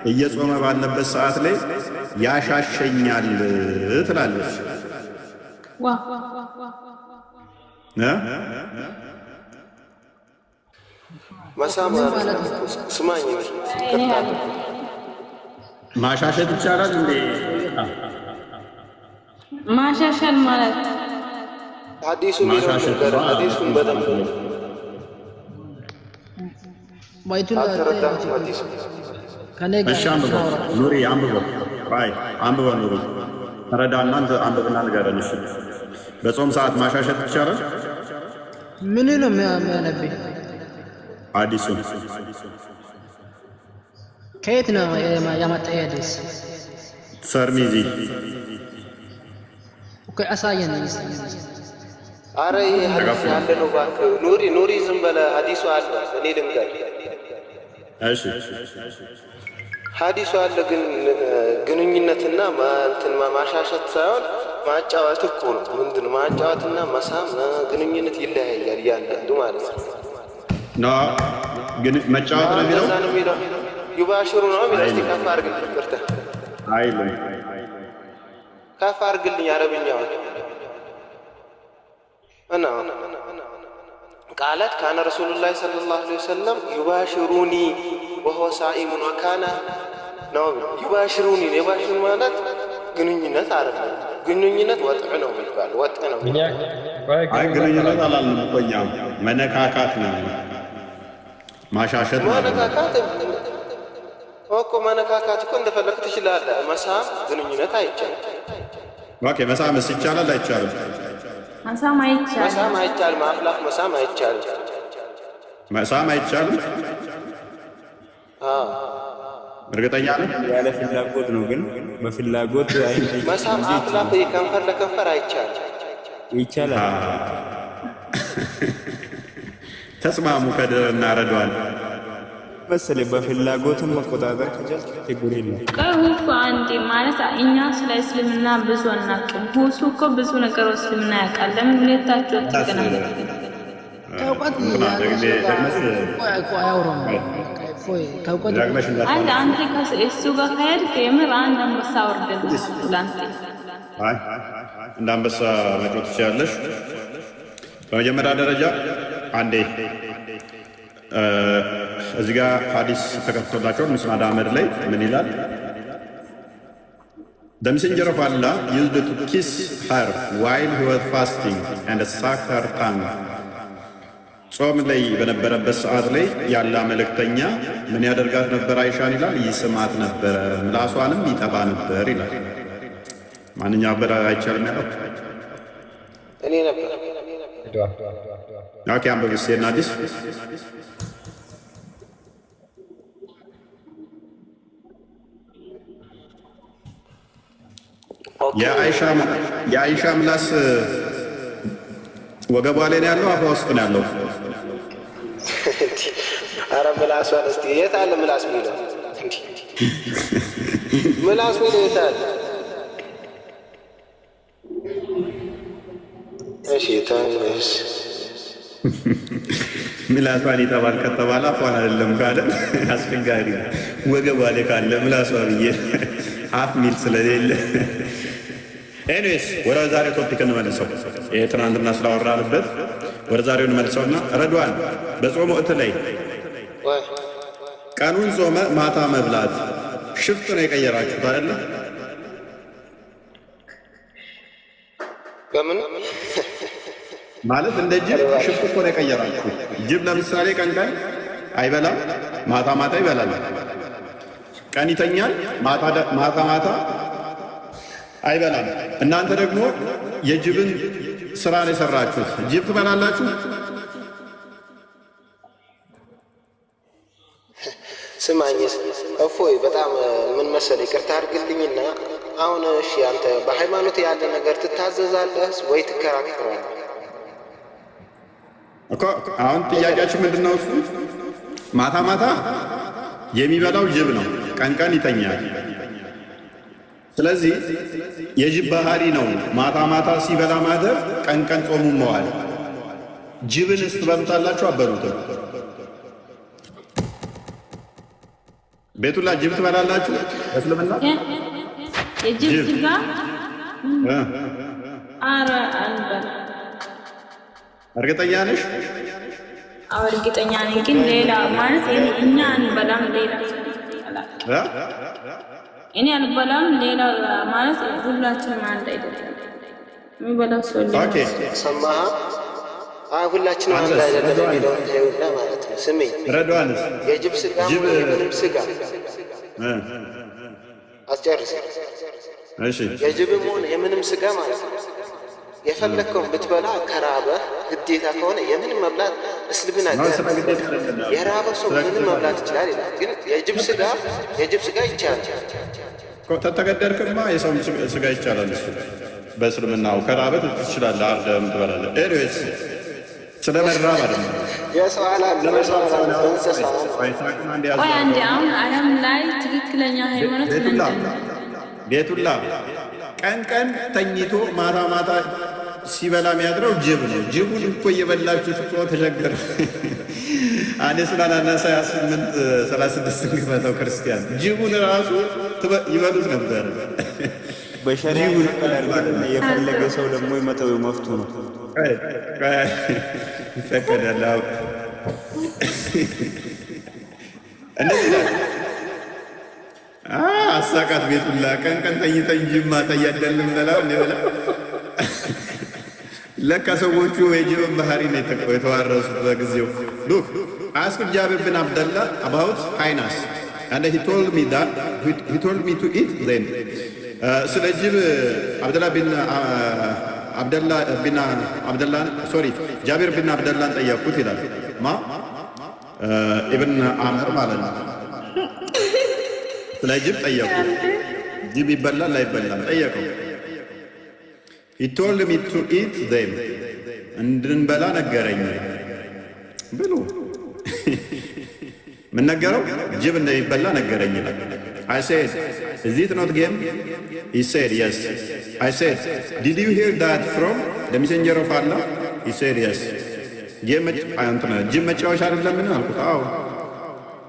እየጾመ ባለበት ሰዓት ላይ ያሻሸኛል ትላለች። ስማኝ ማሻሸት ይቻላል እንዴ? ማሻሻል ማለት ሐዲሱን ሐዲሱን በደንብ እሺ አንብበው ኑሪ አንብበው። አይ አንብበው ኑሪ ተረዳና አንብብና ንገረን። እሺ በጾም ሰዓት ማሻሸት ይቻላል? ምን ነው የሚያነብኝ? ሐዲሱን ከየት ነው ያመጣው? ሐዲስ ተርሚዚ ኦኬ አሳየን። አረ ይሄ ሐዲስ ያለ ነው እባክህ ኑሪ ዝም በለ። ሐዲሱ አለ እኔ ልንገር። እሺ ሐዲሱ አለ ግን ግንኙነትና እንትን ማሻሸት ሳይሆን ማጫወት እኮ ነው። ምንድን ነው ማጫወትና መሳም ግንኙነት ይለያያል እያንዳንዱ ማለት ነው። ግን መጫወት ነው የሚለው ይባሽሩ ነው የሚለው። እስቲ ከፍ አድርግ ቅርታ አይልም ከፍ አድርግልኝ አረብኛውን እና ቃላት ካነ ረሱሉላህ ሰለላሁ ዐለይሂ ወሰለም ዩባሽሩኒ ወሁወ ሳኢሙን ወካነ ነው። ዩባሽሩኒ የባሽሩ ማለት ግንኙነት አይደለም። ግንኙነት ወጥዕ ነው የሚባል ወጥዕ ነው። አይ ግንኙነት አላልንም እኮ እኛ መነካካት ነው ማሻሸት ማለት ነው። መነካካት እኮ መነካካት እኮ እንደፈለክ ትችላለህ። መሳም ግንኙነት አይቻልም። ኦኬ መሳምስ ይቻላል አይቻልም? መሳም አይቻልም። መሳም አይቻልም። አፍላፍ መሳም አይቻልም። መሳም አይቻልም? አዎ እርግጠኛ ነህ? ያለ ፍላጎት ነው። ግን በፍላጎት መሳም አፍላፍ ከንፈር ለከንፈር አይቻልም። ይቻላል። ተስማሙ ከድርና ረዷል መሰለኝ። በፍላጎትም መቆጣጠር ከቻልክ ችግር የለም። ሁሱ አንዴ ማለት እኛ ስለ እስልምና ብዙ አናውቅም። ሁሱ እኮ ብዙ ነገር እስልምና ያውቃል። ለምን ሁለታችሁ አትገናኙ? አንተ እሱ ጋር ከሄድክ የምር አንድ አንበሳ ወርደህ ላንተ እንደ አንበሳ መጮህ ትችላለሽ። በመጀመሪያ ደረጃ አንዴ እዚህ ጋር ሐዲስ ተከፍቶላቸዋል። ሙስናድ አህመድ ላይ ምን ይላል? The messenger of Allah used to kiss her while he was fasting and suck her tongue. ጾም ላይ በነበረበት ሰዓት ላይ ያለ መልእክተኛ ምን ያደርጋት ነበር? አይሻን ይላል ይስማት ነበር፣ ምላሷንም ይጠባ ነበር ይላል። ማንኛው ነበር አይቻልም ያለው? እኔ ነበር። ኦኬ አንበብ እስኪ አዲስ የአይሻ ምላስ ወገቧ ላይ ነው ያለው? አፏ ውስጥ ነው ያለው? አረ ምላሷን እስቲ የት አለ ምላስ ሚለው? ምላስ ሚለው የት አለ? እሺ ታንስ ምላሷን ይጠባል ከተባለ አፏን አይደለም ካለ አስቸጋሪ ነው። ወገቧ ላይ ካለ ምላሷ ብዬ አፍ ሚል ስለሌለ ኤኒዌይስ ወደ ዛሬው ቶፒክ እንመልሰው። ይሄ ትናንትና ስላወራንበት ወደ ዛሬው እንመልሰውና ረዷን በጾም ወቅት ላይ ቀኑን ጾመ ማታ መብላት ሽፍት ነው የቀየራችሁት አይደለ? በምን ማለት እንደ ጅብ ሽፍት እኮ ነው የቀየራችሁት። ጅብ ለምሳሌ ቀን ቀን አይበላም፣ ማታ ማታ ይበላል። ቀን ይተኛል፣ ማታ ማታ አይበላም። እናንተ ደግሞ የጅብን ስራ ነው የሰራችሁት። ጅብ ትበላላችሁ። ስማኝስ እፎይ በጣም ምን መሰለህ፣ ይቅርታ አድርግልኝና አሁን እሺ፣ አንተ በሃይማኖት ያለ ነገር ትታዘዛለህ ወይ ትከራከራለህ? እኮ አሁን ጥያቄያችሁ ምንድን ነው? እሱ ማታ ማታ የሚበላው ጅብ ነው፣ ቀን ቀን ይተኛል። ስለዚህ የጅብ ባህሪ ነው ማታ ማታ ሲበላ ማደር፣ ቀን ቀን ጾሙ መዋል። ጅብን ስትበሉታላችሁ አበሉትም። ቤቱላ ጅብ ትበላላችሁ? እስልምና የጅብ ስጋ አረ አንበል። እርግጠኛ ነሽ? አዎ እርግጠኛ ነኝ። ግን ሌላ ማለት እኛ አንበላም። ሌላ እኔ አልበላም። ሌላ ማለት ሁላችንም አንድ አይደለም የሚበላው ሰው ሌላ። ኦኬ ሰማህ? ሁላችንም አንድ አይደለም የሚለውን ተይውና ማለት ነው። ስሜኝ ረዷንስ የጅብ ስጋ ምንም ስጋ አስጨርስ። እሺ የጅብም ሆነ የምንም ስጋ ማለት ነው የፈለግከውን ብትበላ ከራበህ ግዴታ ከሆነ የምንም መብላት እስልምና የራበ ሰው ምንም መብላት ይችላል ይላል። ግን የጅብ ስጋ ይቻላል። ተተገደድክማ የሰው ስጋ ይቻላል። እሱ በእስልምናው ከራበት ትችላለህ፣ አርደህም ትበላለህ። ኤኒዌይስ ስለ መራብ አይደለም የሰው ቆይ አንዴ፣ አሁን ዓለም ላይ ትክክለኛ ሃይማኖት ምንድን ነው? ቤቱላ ቀን ቀን ተኝቶ ማታ ማታ ሲበላ የሚያድረው ጅብ ነው። ጅቡን እኮ እየበላችሁት እኮ ተቸገረ። አንዴ ስላናናሳ 36 ግፈተው ክርስቲያን ጅቡን ራሱ ይበሉት ነበር። በሸሪው ይፈቀዳል። የፈለገ ሰው ደግሞ የመተው መፍቱ ነው። ይፈቀዳል። እንደዚህ አሳቃት ቤቱላ ቀን ቀን ተኝተን ጅማ ተያደልም በላው ሊበላ ለካ ሰዎቹ የጅብን ባህሪ ነው የተዋረሱት በጊዜው። ሉክ አስክ ጃቢር ብን አብደላ አባውት ሃይናስ and he told me to eat then ስለ ጅብ ጃቢር ብን አብደላን ጠየቅኩት ይላል። ኢብን አምር ማለት ነው። ስለ ጅብ ጠየቁት። ጅብ ይበላል አይበላም ጠየቀው። he told me to eat them እንድንበላ ነገረኝ ብሎ ምን ነገረው? ጅብ እንደሚበላ ነገረኝ ይላል። I said, is it not game? He said, yes. I said, did you hear that from the messenger of Allah? He said, yes. ጅብ መጫወቻ አይደለምን አልኩት። አዎ።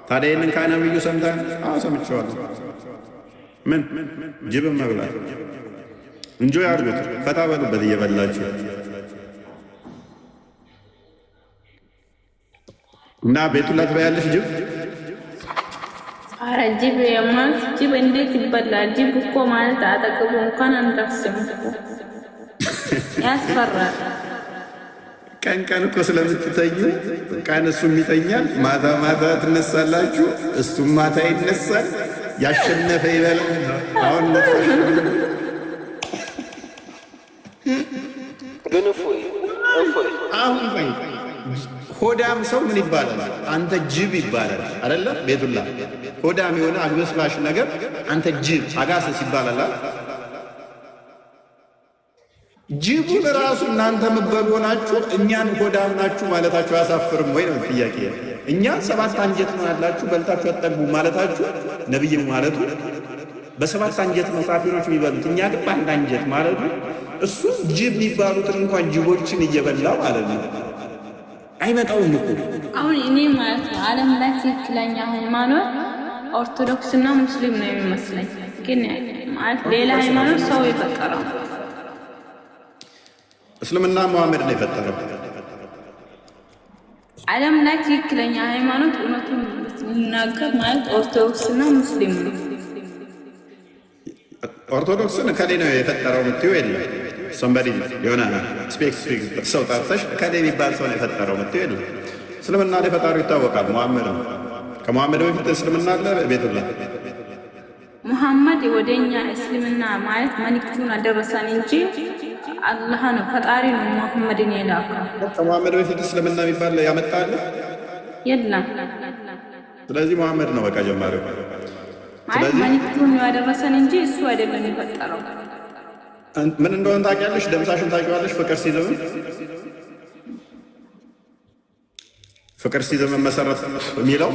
ታዲያ ይህንን ከነብዩ ሰምተህ? አዎ ሰምቼዋለሁ። ምን ጅብን መብላት እንጆ ያርጉት፣ ፈታ በሉበት እየበላችሁ እና ቤቱን ላይ ትበያለሽ ጅብ? ኧረ ጅብ የማለት ጅብ እንዴት ይበላል? ጅብ እኮ ማለት አጠገቡ እንኳን አንደርስም እኮ ያስፈራል። ቀን ቀን እኮ ስለምትተኙ ቀን እሱም ይተኛል፣ ማታ ማታ ትነሳላችሁ፣ እሱም ማታ ይነሳል። ያሸነፈ ይበላል። አሁን ግን እፎይ አሁን ሆዳም ሰው ምን ይባላል? አንተ ጅብ ይባላል አይደለ? ቤቱላ ሆዳም የሆነ አግበስባሽ ነገር አንተ ጅብ አጋሰስ ይባላል። ጅቡን ራሱ እናንተ ምበሉ ሆናችሁ እኛን ሆዳም ናችሁ ማለታችሁ አያሳፍርም ወይ ነው ጥያቄ። እኛ 7 አንጀት ነው ያላችሁ በልታችሁ አትጠግቡ ማለታችሁ ነብዩ ማለቱ በ7 አንጀት ነው ካፊሮች የሚበሉት፣ እኛ ግን በአንድ አንጀት ማለቱ እሱ ጅብ የሚባሉትን እንኳን ጅቦችን እየበላ ማለት ነው። አይመጣውም እኮ አሁን እኔ ማለት ነው ዓለም ላይ ትክክለኛ ሃይማኖት ኦርቶዶክስ እና ሙስሊም ነው የሚመስለኝ። ግን ማለት ሌላ ሃይማኖት ሰው የፈጠረው እስልምና መሐመድ ነው የፈጠረው። ዓለም ላይ ትክክለኛ ሃይማኖት እውነቱን የሚናገር ማለት ኦርቶዶክስ እና ሙስሊም ነው። ኦርቶዶክስን ከሌ ነው የፈጠረው ምትዩ የለም። ሰንበዲ የሆነ ስፔሲፊክ ሰው ጠርተሽ ከሌ የሚባል ሰው ነው የፈጠረው ምትዩ የለም። እስልምና ላይ ፈጣሪው ይታወቃል፣ መሐመድ ነው። ከመሐመድ በፊት እስልምና አለ። ቤቱላ ሙሐመድ ወደኛ እስልምና ማለት መልእክቱን አደረሰን እንጂ አላህ ነው ፈጣሪ ነው ሙሐመድን የላከው። ከመሐመድ በፊት እስልምና የሚባል ያመጣል የለም። ስለዚህ መሐመድ ነው በቃ ጀማሪው። ማለት መልእክቱን ያደረሰን እንጂ እሱ አይደለም የፈጠረው። ምን እንደሆነ ታውቂያለሽ? ደምሳሽን ታውቂዋለሽ? ፍቅር ሲዘመን መሰረት የሚለው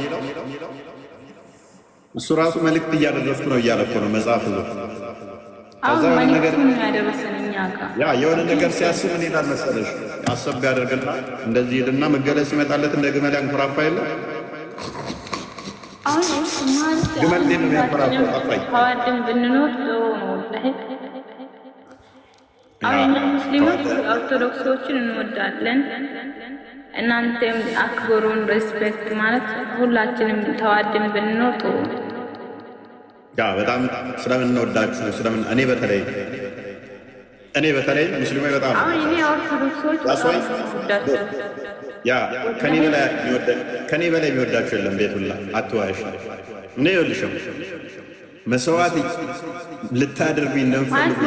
እሱ ራሱ መልእክት እያደረስኩ ነው እያለ እኮ ነው መጽሐፍ ነው። ከዛ የሆነ ነገር የሆነ ነገር ሲያስብ ምን ይላል መሰለሽ? አሰብ ያደርግና እንደዚህ ይልና መገለጽ ሲመጣለት እንደ ግመል ያንኮራፋ የለ ግመል እንዴት ነው ያንኮራፋ? አፋይ ተዋድን ብንኖር ጥሩ ነው። አሁን ሙስሊሞች ኦርቶዶክሶችን እንወዳለን። እናንተም አክብሩን፣ ሬስፔክት ማለት ሁላችንም ተዋድን ብንኖር ጥሩ ነው። ያ በጣም ስለምንወዳችሁ ስለምን እኔ በተለይ ሙስሊሞች በጣም አሁን እኔ ኦርቶዶክሶች ወዳቸው ያ ከኔ በላይ የሚወዳችሁ የለም። ቤቱላ አትዋሽ። እኔ ይኸውልሽም መስዋዕት ልታደርጉኝ እንደምፈልጉ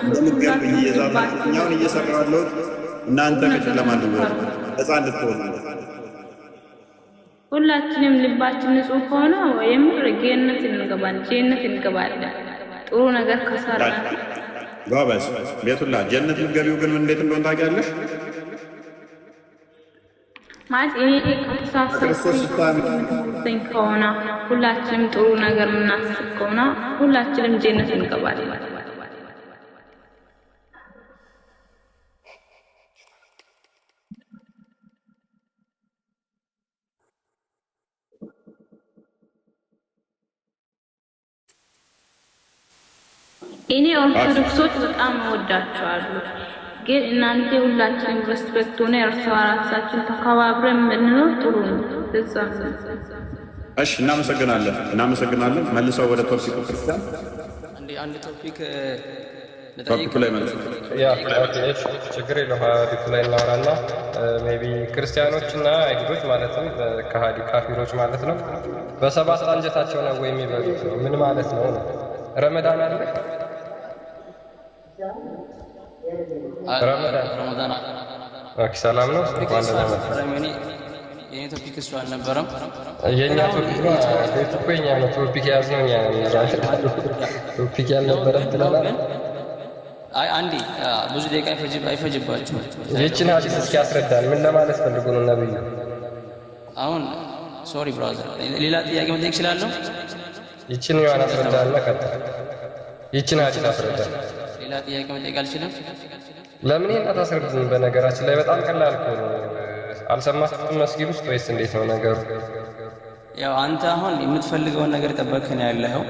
እንደምትገርብኝ እየዛዛኛውን እየሰራሁ ያለሁት እናንተ ከጨለማ እንድትወጡ ነፃ እንድትሆኑ ሁላችንም ልባችን ንጹህ ከሆነ የምር ጀነት እንገባለን። ጥሩ ነገር ከሰራን ጎበዝ። ቤቱላ ጀነት ልትገቢው ግን እንዴት እንደሆነ ታውቂያለሽ? ማለት እኔ ከተሳሳትኩኝ ከሆነ ሁላችንም ጥሩ ነገር የምናስብ ከሆነ ሁላችንም ጀነት እንገባለን። እኔ ኦርቶዶክሶች በጣም እወዳቸዋለሁ፣ ግን እናንተ ሁላችንም ሪስፔክት ሆነ እርስ በርሳችን ተከባብረን የምንኖር ጥሩ ነው። እሺ፣ እናመሰግናለን። መልሰው ወደ ቶፒኩ ክርስቲያን አንድ ቶፒክ ላይ መልሰው ችግር የለውም። ሀዲቱ ላይ እናወራና ሜይ ቢ ክርስቲያኖችና አይሁዶች ማለትም ካፊሮች ማለት ነው በሰባት አንጀታቸው ነው ወይ የሚበሉት? ምን ማለት ነው? ረመዳን አለ ረመዳን ሰላም ነው። የኔ ቶፒክ እሱ አልነበረም። የኛ ቶፒክ ነው። የኛ ነው ቶፒክ ያዝነው ያ ቶፒክ ያልነበረም ትላለህ። አይ አንዴ ብዙ ደቂቃ አይፈጅባችሁ። ይህችን ሀዲስ እስኪ ያስረዳል። ምን ለማለት ፈልጎ ነው ነብዩ? አሁን ሶሪ ብራዘር፣ ሌላ ጥያቄ መጠየቅ እችላለሁ? ይህችን ያዋን አስረዳልና ቀጥል። ይህችን ሀዲስ አስረዳል። ሌላ ጥያቄ መጠየቅ አልችልም? ለምን ይሄን አታስረዱኝ? በነገራችን ላይ በጣም ቀላል እኮ ነው። አልሰማችሁትም መስጊድ ውስጥ ወይስ እንዴት ነው ነገሩ? ያው አንተ አሁን የምትፈልገውን ነገር ጠበቅህ ነው ያለኸው።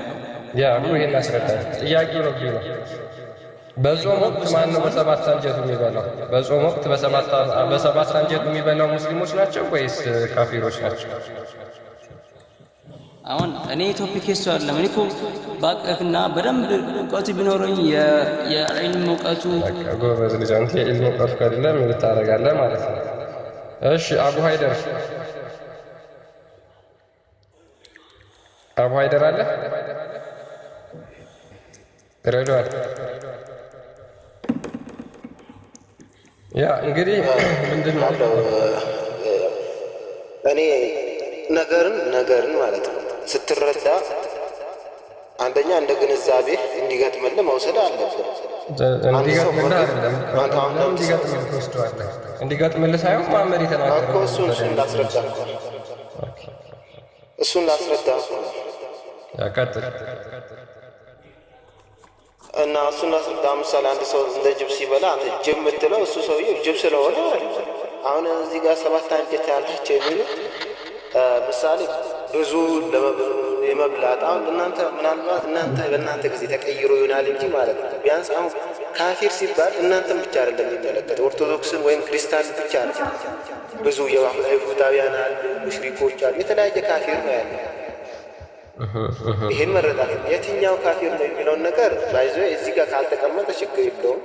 ያ ይሄን አስረዳል። ጥያቄ ነው ግን በጾም ወቅት ማን ነው በሰባት አንጀቱ የሚበላው? በጾም ወቅት በሰባት አንጀቱ የሚበላው ሙስሊሞች ናቸው ወይስ ካፊሮች ናቸው? አሁን እኔ ቶፒክ እሱ አይደለም። እኔ እኮ ባቀፍና በደንብ እውቀቱ ቢኖረኝ የዕልም እውቀቱ ጎበዝ ልጅ አንተ የዕልም እውቀቱ ካለ ምን ልታደርጋለህ ማለት ነው? እሺ አቡ ሃይደር አለ ረዷል። ያ እንግዲህ ምንድነው እኔ ነገርን ማለት ነው ስትረዳ አንደኛ እንደ ግንዛቤ እንዲገጥምልህ መውሰድ አለብህ። እንዲገጥምልህ ሳይሆን ማመር የተናገረው እኮ እሱን ላስረዳ ያቀጥል እና እሱን ላስረዳ። ምሳሌ አንድ ሰው እንደ ጅብ ሲበላ አንተ ጅብ የምትለው እሱ ሰውዬው ጅብ ስለሆነ አሁን እዚህ ጋር ሰባት አንጀት ያላቸው የሚሉት ምሳሌ ብዙ የመብላት አሁን እናንተ ምናልባት በእናንተ ጊዜ ተቀይሮ ይሆናል እንጂ ማለት ነው። ቢያንስ አሁን ካፊር ሲባል እናንተም ብቻ አይደለም የሚመለከተው፣ ኦርቶዶክስን ወይም ክርስቲያን ብቻ አይደለም። ብዙ የይሁዳውያን አሉ፣ ሙሽሪኮች አሉ፣ የተለያየ ካፊር ነው ያለ። ይሄን መረዳት የትኛው ካፊር ነው የሚለውን ነገር ባይዞ እዚህ ጋር ካልተቀመጠ ችግር የለውም።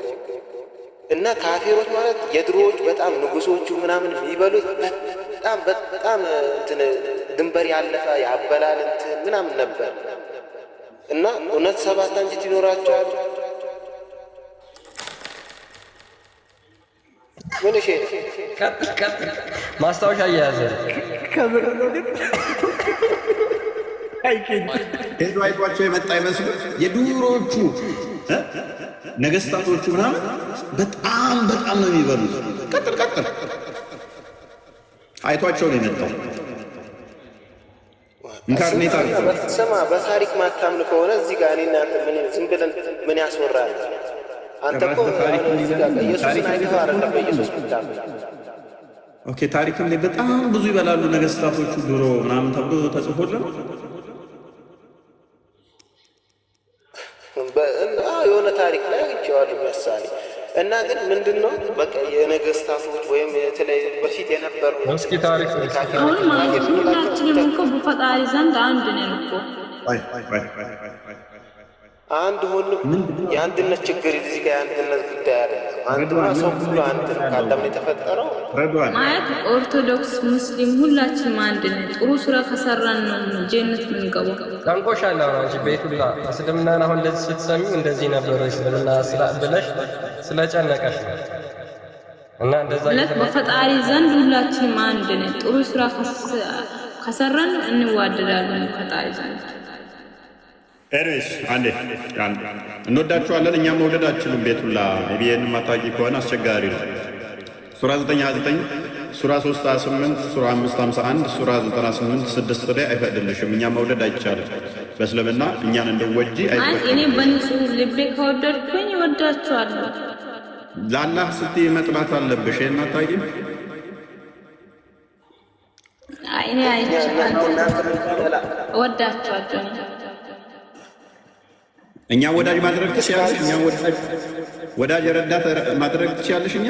እና ካፊሮች ማለት የድሮዎች በጣም ንጉሶቹ ምናምን የሚበሉት በጣም እንትን ድንበር ያለፈ ያበላል እንትን ምናምን ነበር። እና እውነት ሰባት አንጀት ይኖራቸዋል። ምን እሺ፣ ቀጥል ማስታወሻ እየያዘ ሄዶ አይቷቸው የመጣ ይመስሉ የዱሮቹ ነገስታቶቹ ምናምን በጣም ነው የሚበሉት። ቀጥል አይቷቸው ነው የመጣው። ኢንካርኔታ ስማ፣ በታሪክ ማታምን ከሆነ እዚህ ጋር እኔና አንተ ምን ዝም ብለን ምን ያስወራል? አንተ እኮ ኢየሱስን አይተኸው አይደለም በኢየሱስ ምታምን። ኦኬ፣ ታሪክም ላይ በጣም ብዙ ይበላሉ ነገስታቶቹ ድሮ ምናምን ተብሎ ተጽፎልን የሆነ ታሪክ ላይ አግኝቼዋለሁ ምሳሌ። እና ግን ምንድነው በቃ የነገስታቶች ወይም የተለያዩ በፊት የነበሩ እስኪ ታሪክ አሁን ማለት ሁላችንም እኮ በፈጣሪ ዘንድ አንድ ነን እኮ። አንድ ሆኖ የአንድነት ችግር እዚህ ጋር የአንድነት ጉዳይ አይደለም። አንድማ ሰው ሁሉ አንድ ነው። ከአዳም የተፈጠረው ማለት ኦርቶዶክስ፣ ሙስሊም ሁላችንም አንድ ነን። ጥሩ ስራ ከሰራን ነው ጀነት የምንገባው። ጠንቆሻል። አሁን አንቺ ቤቱላ እስልምናን አሁን እንደዚህ ስትሰሚው እንደዚህ ነበረ እስልምና ብለሽ ስለጨነቀሽ ነው። እና እንደዛ በፈጣሪ ዘንድ ሁላችንም አንድ ነን። ጥሩ ስራ ከሰራን እንዋደዳለን ፈጣሪ ዘንድ። ኤሪስ አንዴ እንወዳችኋለን። እኛም መውደዳችንም ቤቱላ ቢየን ማታቂ ከሆነ አስቸጋሪ ነው። ሱራ 9:29 ሱራ 3:28 ሱራ 5:51 ሱራ 98 6 ላይ አይፈቅድልሽም። እኛ መውደድ አይቻልም በእስልምና እኛን እንደወጂ አይፈቅድም። እኔ በንጹህ ልቤ ከወደድኩኝ እወዳችኋለሁ። ለአላህ ስትይ መጥላት አለብሽ። ይሄን አታውቂም? እኔ አይቻልም እወዳችኋለሁ። እኛ ወዳጅ ማድረግ ትችያለሽ። እኛ ወዳጅ ረዳት ማድረግ ትችያለሽ። እኛ